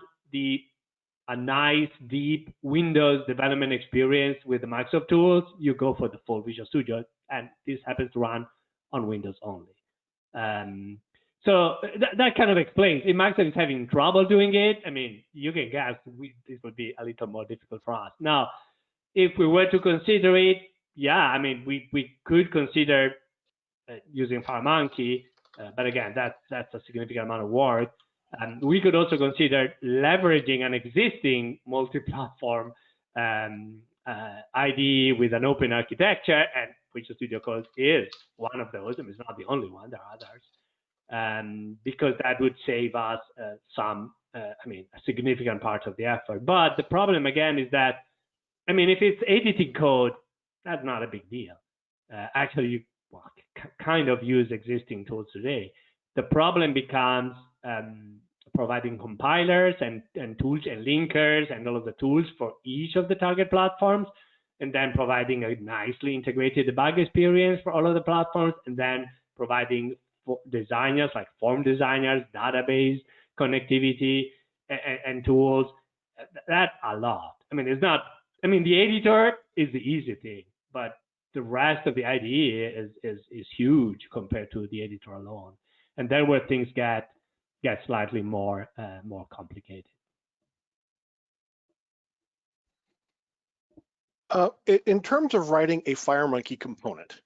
a nice, deep Windows development experience with the Microsoft tools, you go for the full Visual Studio, and this happens to run on Windows only. So that kind of explains. If Microsoft is having trouble doing it, I mean, you can guess this would be a little more difficult for us. Now, if we were to consider it, yeah, I mean, we could consider using FireMonkey, but again, that's a significant amount of work. We could also consider leveraging an existing multi-platform IDE with an open architecture, and Visual Studio Code is one of those. I mean, it's not the only one, there are others, because that would save us a significant part of the effort. But the problem, again, is that, I mean, if it's editing code, that's not a big deal. Actually, kind of use existing tools today. The problem becomes providing compilers and tools and linkers and all of the tools for each of the target platforms, and then providing a nicely integrated debug experience for all of the platforms, and then providing designers like form designers, database connectivity, and tools. That's a lot. I mean, it's not. I mean, the editor is the easy thing, but the rest of the IDE is huge compared to the editor alone, and then where things get slightly more complicated. In terms of writing a FireMonkey component,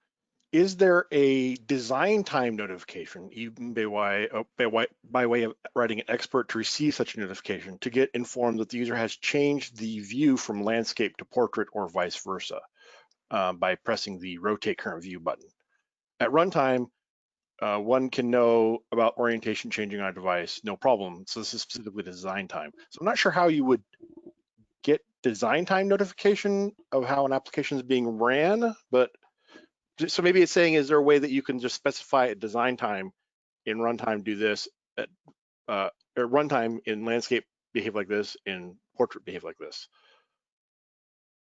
is there a design time notification, even by way of writing an expert to receive such a notification, to get informed that the user has changed the view from landscape to portrait or vice versa by pressing the rotate current view button? At runtime, one can know about orientation changing on a device, no problem. So this is specifically design time. So I'm not sure how you would get design time notification of how an application is being ran, but so maybe it's saying, is there a way that you can just specify at design time in runtime do this, at runtime in landscape behave like this, in portrait behave like this?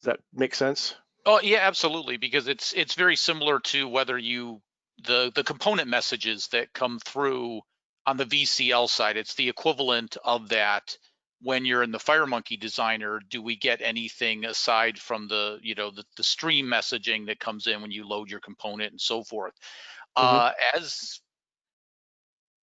Does that make sense? Oh yeah, absolutely, because it's very similar to whether the component messages that come through on the VCL side. It's the equivalent of that when you're in the FireMonkey designer. Do we get anything aside from the the stream messaging that comes in when you load your component and so forth? As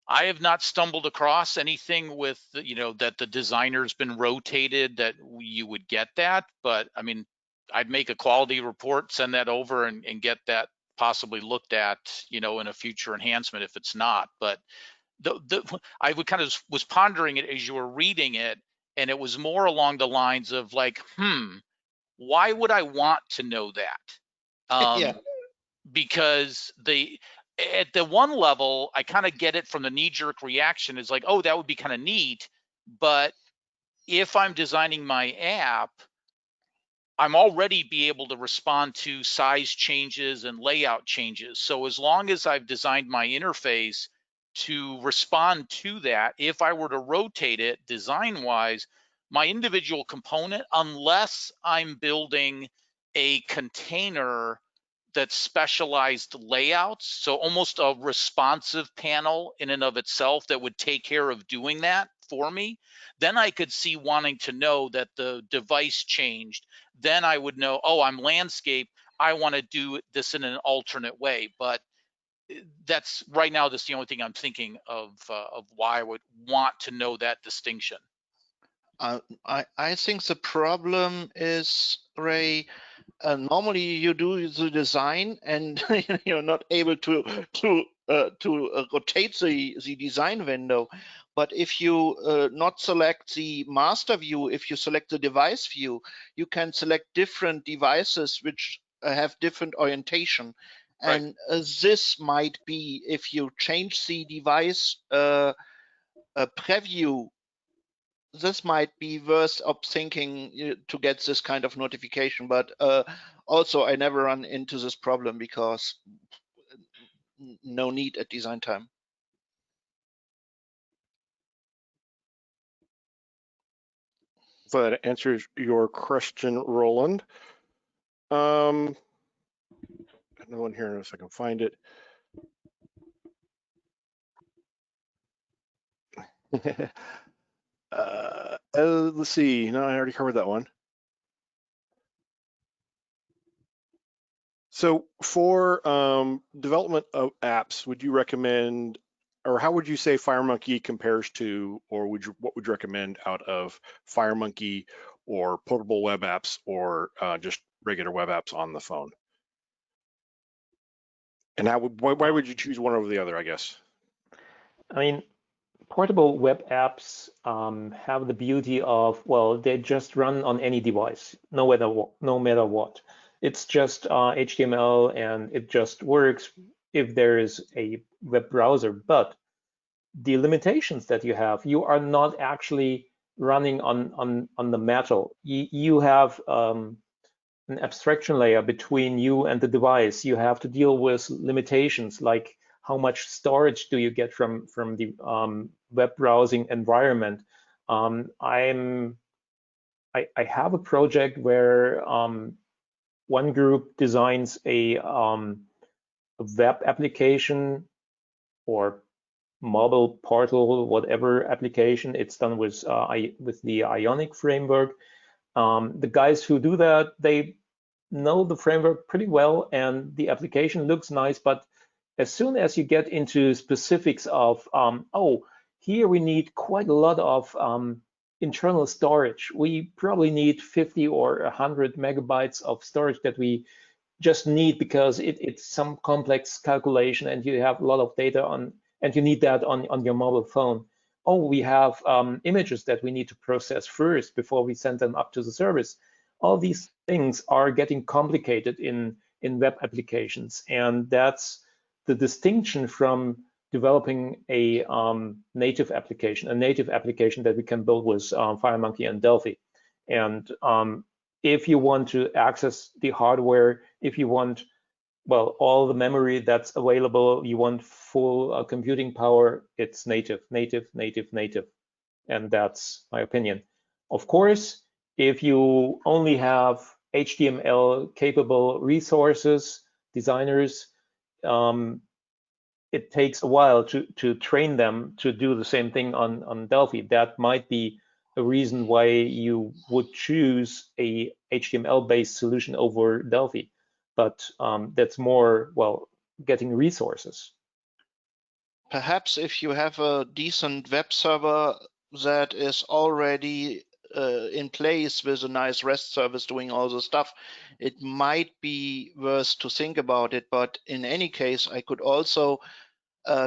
I have not stumbled across anything with that the designer's been rotated that you would get that, but I mean, I'd make a quality report, send that over, and get that possibly looked at in a future enhancement if it's not. But I would kind of was pondering it as you were reading it, and it was more along the lines of like, why would I want to know that? Yeah. Because at the one level, I kind of get it from the knee-jerk reaction is like, oh, that would be kind of neat. But if I'm designing my app, I'm already be able to respond to size changes and layout changes. So as long as I've designed my interface to respond to that, if I were to rotate it design-wise, my individual component, unless I'm building a container that's specialized layouts, so almost a responsive panel in and of itself that would take care of doing that for me, then I could see wanting to know that the device changed. Then I would know, oh, I'm landscape, I want to do this in an alternate way. But that's right now, that's the only thing I'm thinking of why I would want to know that distinction. I think the problem is, Ray, normally you do the design and you're not able to rotate the design window. But if you not select the master view, if you select the device view, you can select different devices which have different orientation. Right. And this might be, if you change the device preview, this might be worth of thinking to get this kind of notification. But also, I never run into this problem because no need at design time. So that answers your question, Roland. Another one here, if I can find it. Let's see. No, I already covered that one. So for development of apps, would you recommend, or how would you say FireMonkey compares to, or what would you recommend out of FireMonkey or portable web apps or just regular web apps on the phone? And why would you choose one over the other, I guess? I mean, portable web apps have the beauty of, well, they just run on any device, no matter what. It's just HTML, and it just works if there is a web browser. But the limitations that you are not actually running on the metal. You have an abstraction layer between you and the device. You have to deal with limitations like how much storage do you get from the web browsing environment. I have a project where one group designs a web application or mobile portal, whatever application. It's done with the Ionic framework. The guys who do that, they know the framework pretty well, and the application looks nice. But as soon as you get into specifics of, oh, here we need quite a lot of internal storage. We probably need 50 or 100 megabytes of storage that we just need because it's some complex calculation and you have a lot of data on, and you need that on your mobile phone. Oh, we have images that we need to process first before we send them up to the service. All these things are getting complicated in web applications, and that's the distinction from developing a native application that we can build with FireMonkey and Delphi. And if you want to access the hardware, if you want, well, all the memory that's available, you want full computing power, it's native. And that's my opinion. Of course, if you only have HTML capable resources, designers, it takes a while to train them to do the same thing on Delphi. That might be a reason why you would choose a HTML-based solution over Delphi. But that's more, well, getting resources. Perhaps if you have a decent web server that is already in place with a nice REST service doing all the stuff, it might be worth to think about it. But in any case, I could also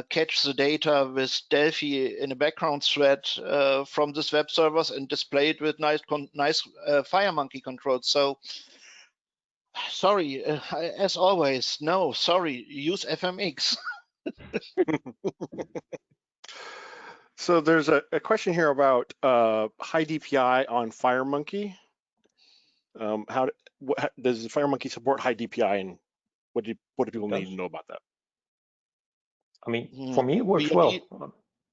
catch the data with Delphi in a background thread from this web servers and display it with nice FireMonkey controls. So sorry, as always, no, sorry, use FMX. So there's a question here about high DPI on FireMonkey. Does FireMonkey support high DPI, and what do people need to know about that? I mean, for me, it works well.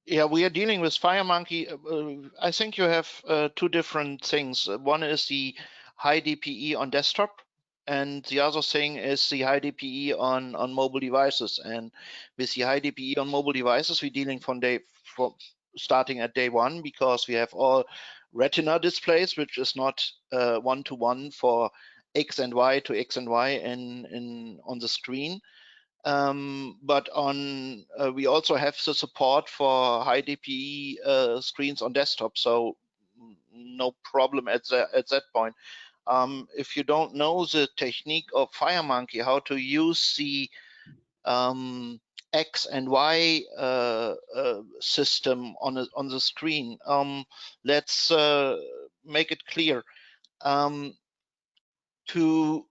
Yeah, we are dealing with FireMonkey. I think you have two different things. One is the high DPI on desktop, and the other thing is the high DPI on mobile devices. And with the high DPI on mobile devices, we're dealing from starting at day one, because we have all Retina displays, which is not one-to-one for X and Y to X and Y on the screen. But we also have the support for high DPI screens on desktop, so no problem at that point. If you don't know the technique of FireMonkey, how to use the X and Y system on the screen, let's make it clear. To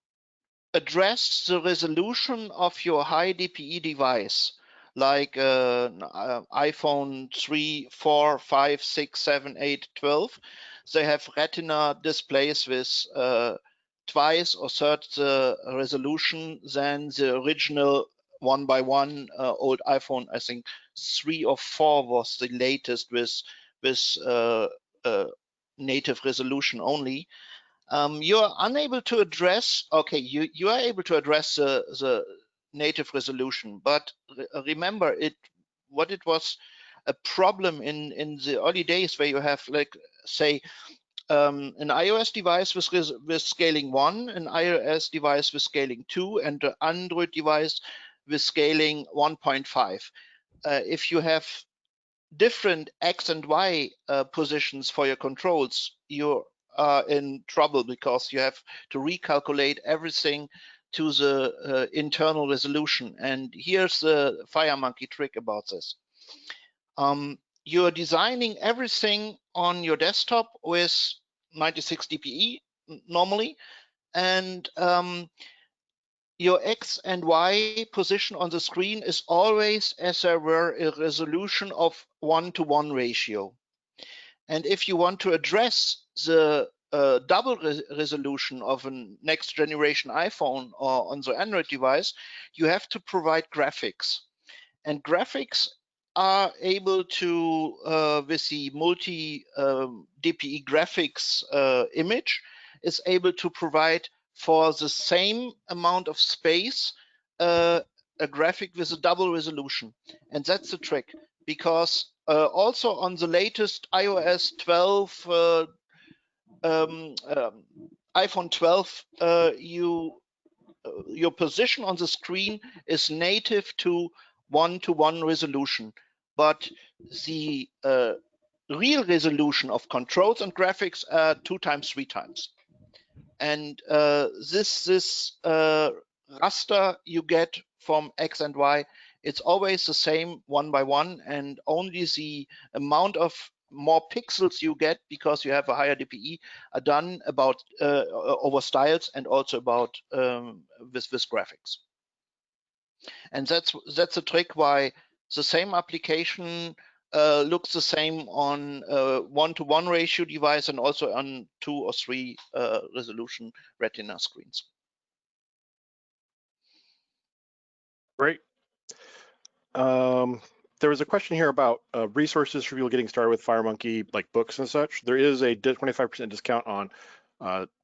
address the resolution of your high DPI device, like iPhone 3, 4, 5, 6, 7, 8, 12, they have Retina displays with twice or third the resolution than the original 1x1 old iPhone. I think 3 or 4 was the latest with native resolution only. You are unable to address, okay, you are able to address the native resolution, but remember what it was a problem in the early days, where you have, like, say, an iOS device with scaling 1, an iOS device with scaling 2, and an Android device with scaling 1.5. If you have different X and Y positions for your controls, you are in trouble, because you have to recalculate everything to the internal resolution. And here's the FireMonkey trick about this. You're designing everything on your desktop with 96 dpi normally, and your X and Y position on the screen is always as there were a resolution of 1-to-1 ratio. And if you want to address the double resolution of a next generation iPhone or on the Android device, you have to provide graphics. And graphics are able to, with the multi DPI graphics image, is able to provide for the same amount of space a graphic with a double resolution. And that's the trick, because also on the latest iOS 12, iPhone 12, your position on the screen is native to 1:1 resolution, but the real resolution of controls and graphics are 2 times, 3 times. And this raster you get from X and Y, it's always the same 1 by 1, and only the amount of more pixels you get because you have a higher DPI are done about over styles and also about with graphics. And that's a trick why the same application looks the same on 1:1 ratio device and also on 2 or 3 resolution Retina screens. Great. There was a question here about resources for people getting started with FireMonkey, like books and such. There is a 25% discount on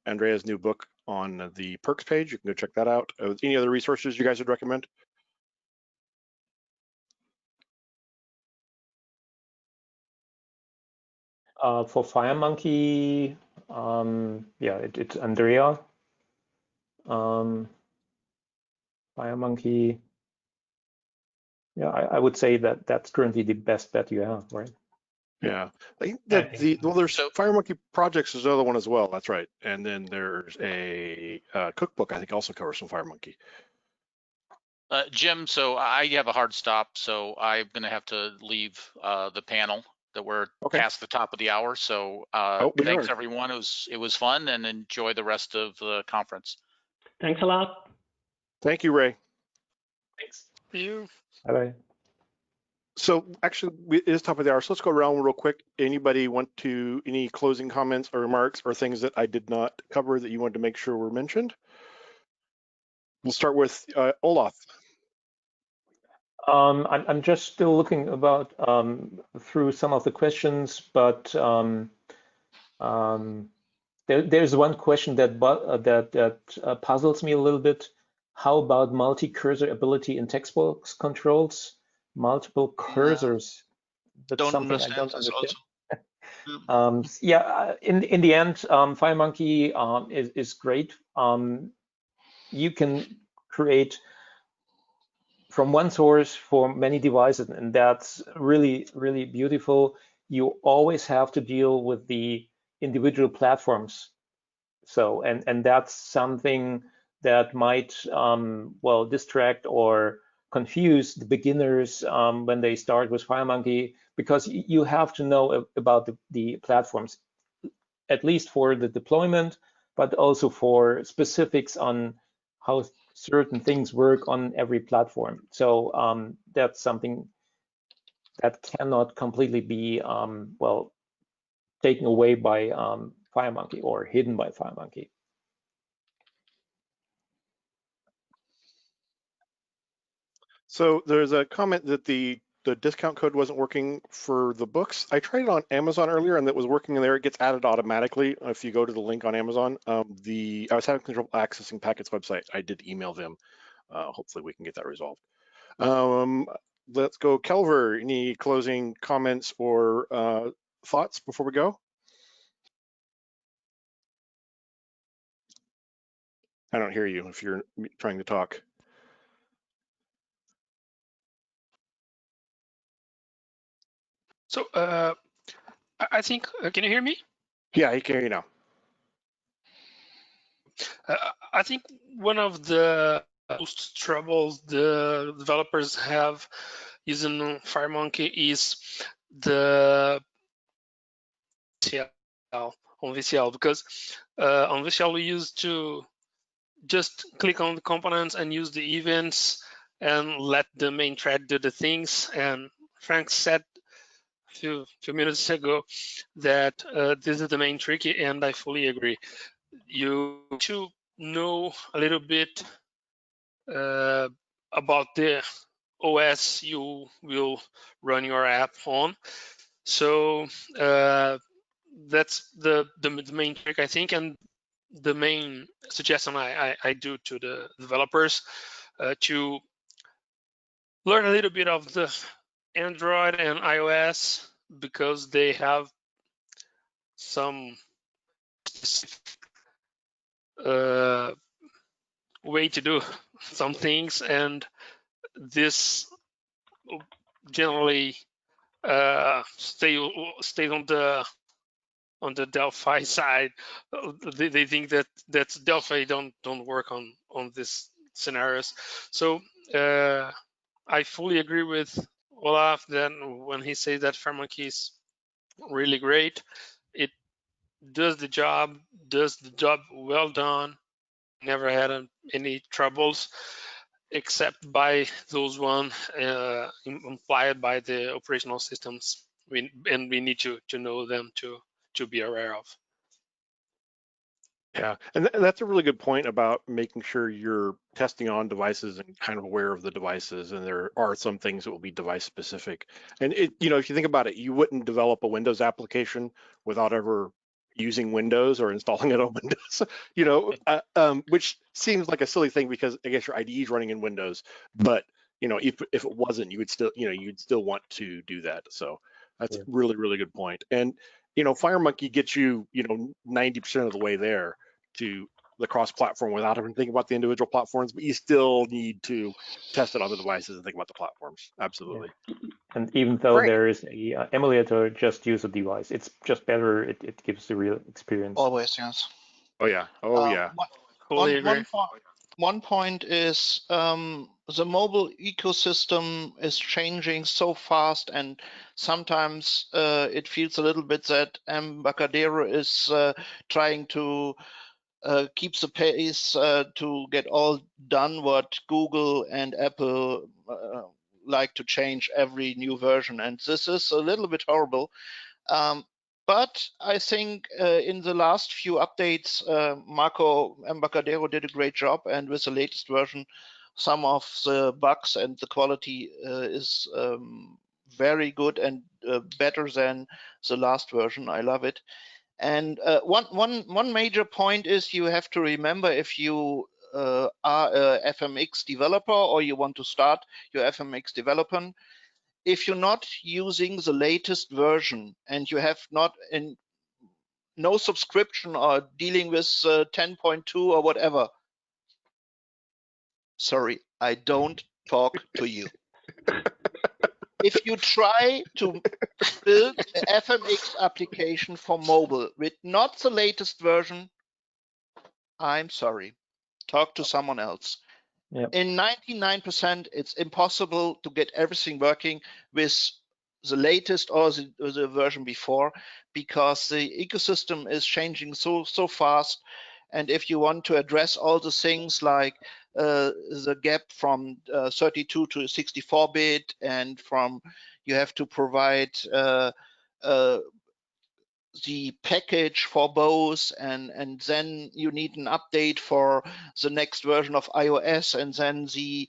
Andrea's new book on the perks page. You can go check that out. Any other resources you guys would recommend? For FireMonkey, yeah, it's Andrea. FireMonkey, yeah, I would say that that's currently the best bet you have, right? Yeah, I think that there's FireMonkey projects is another one as well. That's right. And then there's a cookbook I think also covers some FireMonkey. Jim, so I have a hard stop, so I'm going to have to leave the panel. That we're past the top of the hour. So thanks everyone. It was fun, and enjoy the rest of the conference. Thanks a lot. Thank you, Ray. Thanks. You. Bye-bye. So actually, it is top of the hour. So let's go around real quick. Anybody want to any closing comments or remarks or things that I did not cover that you wanted to make sure were mentioned? We'll start with Olaf. I'm just still looking about through some of the questions, but there's one question that puzzles me a little bit. How about multi-cursor ability in text box controls? Multiple cursors. That's something I don't understand. Yeah, in the end, FireMonkey is great. You can create from one source for many devices, and that's really, really beautiful. You always have to deal with the individual platforms. So, and that's something that might, well, distract or confuse the beginners when they start with FireMonkey, because you have to know about the platforms, at least for the deployment, but also for specifics on how certain things work on every platform. So that's something that cannot completely be, well, taken away by FireMonkey or hidden by FireMonkey. So there's a comment that the discount code wasn't working for the books. I tried it on Amazon earlier and that was working there. It gets added automatically if you go to the link on Amazon. I was having trouble accessing Packet's website. I did email them. Hopefully we can get that resolved. Let's go, Kelver. Any closing comments or thoughts before we go? I don't hear you if you're trying to talk. So I think, can you hear me? Yeah, I can hear you now. I think one of the most troubles the developers have using FireMonkey is the VCL, on VCL, because on VCL we used to just click on the components and use the events and let the main thread do the things. And Frank said few minutes ago that this is the main trick, and I fully agree. You should know a little bit about the OS you will run your app on. So that's the main trick, I think, and the main suggestion I do to the developers to learn a little bit of the Android and iOS, because they have some way to do some things, and this generally stay on the Delphi side. They think that Delphi don't work on these scenarios. So I fully agree with Olaf that when he says that FireMonkey is really great, it does the job well done. Never had any troubles, except by those one implied by the operational systems. We need to know them to be aware of. Yeah, and that's a really good point about making sure you're testing on devices and kind of aware of the devices. And there are some things that will be device specific. And if you think about it, you wouldn't develop a Windows application without ever using Windows or installing it on Windows, which seems like a silly thing because I guess your IDE is running in Windows. But if it wasn't, you would still, you'd still want to do that. So that's a really, really good point. And FireMonkey gets you, 90% of the way there to the cross-platform without even thinking about the individual platforms, but you still need to test it on the devices and think about the platforms. Absolutely. Yeah. And even though there is a emulator, just use a device. It's just better. It gives the real experience. Always, yes. Oh yeah. Oh yeah. One point is the mobile ecosystem is changing so fast, and sometimes it feels a little bit that Embarcadero is trying to keep the pace to get all done what Google and Apple like to change every new version, and this is a little bit horrible. But I think in the last few updates, Marco Embarcadero did a great job, and with the latest version, some of the bugs and the quality is very good and better than the last version. I love it. And one major point is you have to remember, if you are a FMX developer or you want to start your FMX development, if you're not using the latest version and you have no subscription or dealing with 10.2 or whatever, sorry, I don't talk to you. If you try to build an FMX application for mobile with not the latest version, I'm sorry, talk to someone else. Yep. In 99%, it's impossible to get everything working with the latest or the version before, because the ecosystem is changing so fast. And if you want to address all the things like the gap from 32 to 64-bit, and you have to provide the package for both, and then you need an update for the next version of iOS, and then the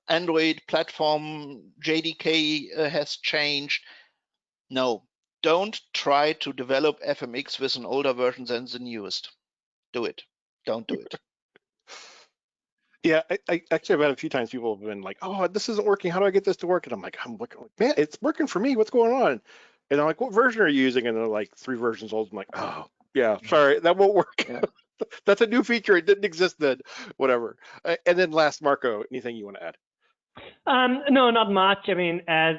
Android platform JDK has changed. No, don't try to develop FMX with an older version than the newest. Do it. Don't do it. Yeah, I actually have had a few times people have been like, "Oh, this isn't working. How do I get this to work?" And I'm like, "Man, it's working for me. What's going on?" And I'm like, "What version are you using?" And they're like, 3 versions old. I'm like, "Oh, yeah, sorry, that won't work." Yeah. That's a new feature. It didn't exist then. Whatever. And then last, Marco, anything you want to add? No, not much. I mean, as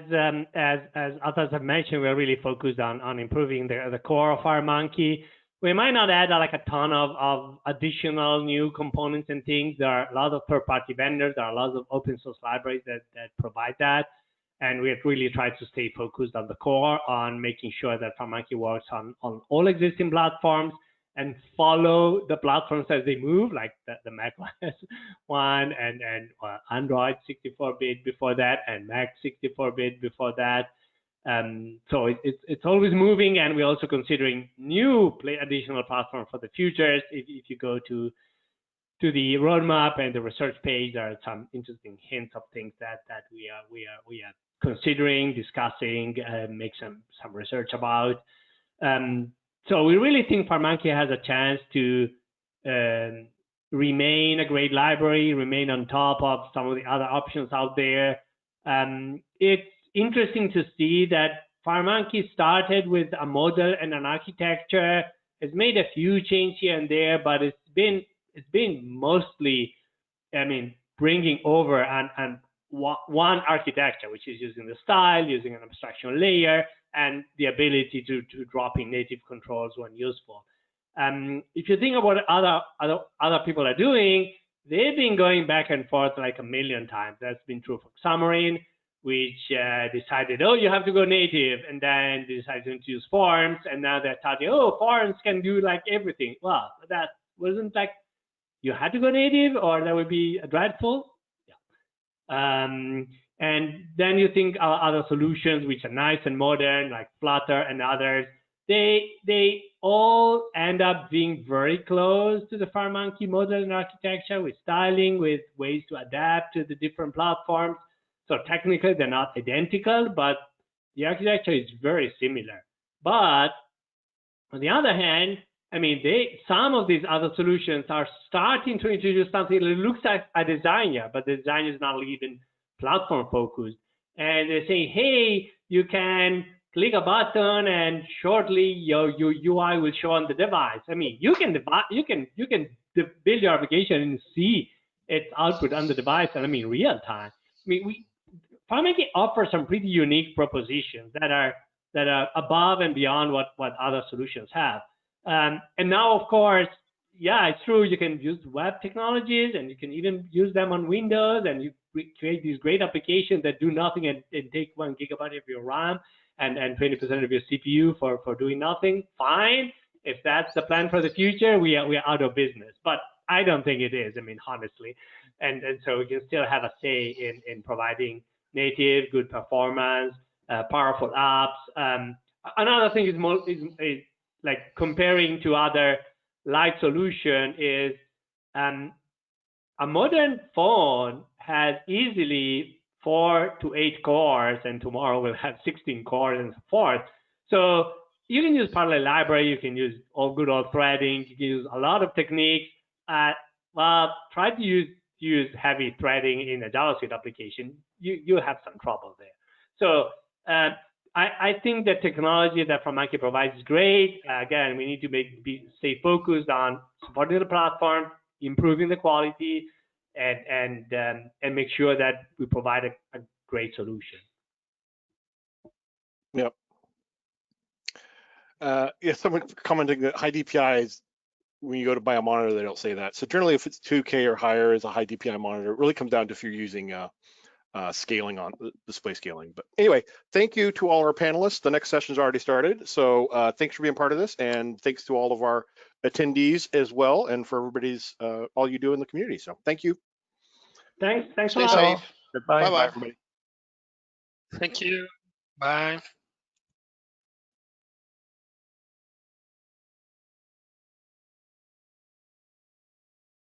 others have mentioned, we're really focused on improving the core of FireMonkey. We might not add like a ton of additional new components and things. There are a lot of third-party vendors. There are lots of open source libraries that provide that. And we have really tried to stay focused on the core, on making sure that FireMonkey works on all existing platforms and follow the platforms as they move, like the macOS one and Android 64-bit before that, and Mac 64-bit before that. So it's always moving, and we're also considering new additional platforms for the future. If you go to the roadmap and the research page, there are some interesting hints of things that we are considering, discussing, make some research about. So we really think FireMonkey has a chance to remain a great library, remain on top of some of the other options out there. It's interesting to see that FireMonkey started with a model and an architecture. It's made a few changes here and there, but it's been mostly, I mean, bringing over and one architecture, which is using the style, using an abstraction layer, and the ability to drop in native controls when useful. If you think about what other people are doing, they've been going back and forth like a million times. That's been true for Xamarin, which decided, oh, you have to go native, and then they decided to introduce forms, and now they're talking, oh, forms can do like everything. Well, that wasn't like you had to go native, or that would be dreadful. Yeah. And then you think other solutions which are nice and modern, like Flutter and others, they all end up being very close to the FireMonkey model and architecture, with styling, with ways to adapt to the different platforms. So technically they're not identical, but the architecture is very similar. But on the other hand, I mean, some of these other solutions are starting to introduce something that looks like a designer, but the design is not even platform focused. And they say, hey, you can click a button and shortly your UI will show on the device. I mean, you can build your application and see its output on the device, and I mean real time. I mean, FireMonkey offers some pretty unique propositions that are above and beyond what other solutions have. And now, of course, yeah, it's true, you can use web technologies, and you can even use them on Windows, and you create these great applications that do nothing and take 1 gigabyte of your RAM and 20% of your CPU for doing nothing. Fine. If that's the plan for the future, we are out of business. But I don't think it is, I mean, honestly. And so we can still have a say in providing native, good performance, powerful apps. Another thing is like comparing to other light solution is a modern phone has easily 4 to 8 cores, and tomorrow we'll have 16 cores and so forth. So you can use parallel library, you can use good old threading, you can use a lot of techniques. Well, try to use heavy threading in a JavaScript application, you have some trouble there. So I think the technology that FireMonkey provides is great. Again, we need to stay focused on supporting the platform, improving the quality, and make sure that we provide a great solution. Yep. Yeah, someone commenting that high DPI is when you go to buy a monitor, they don't say that. So generally, if it's 2K or higher is a high DPI monitor. It really comes down to if you're using scaling on display scaling. But anyway, thank you to all our panelists. The next session's already started. So thanks for being part of this, and thanks to all of our attendees as well, and for everybody's all you do in the community. So thank you. Thanks a Stay lot. safe. Goodbye. Bye-bye. Everybody. Thank you. Bye.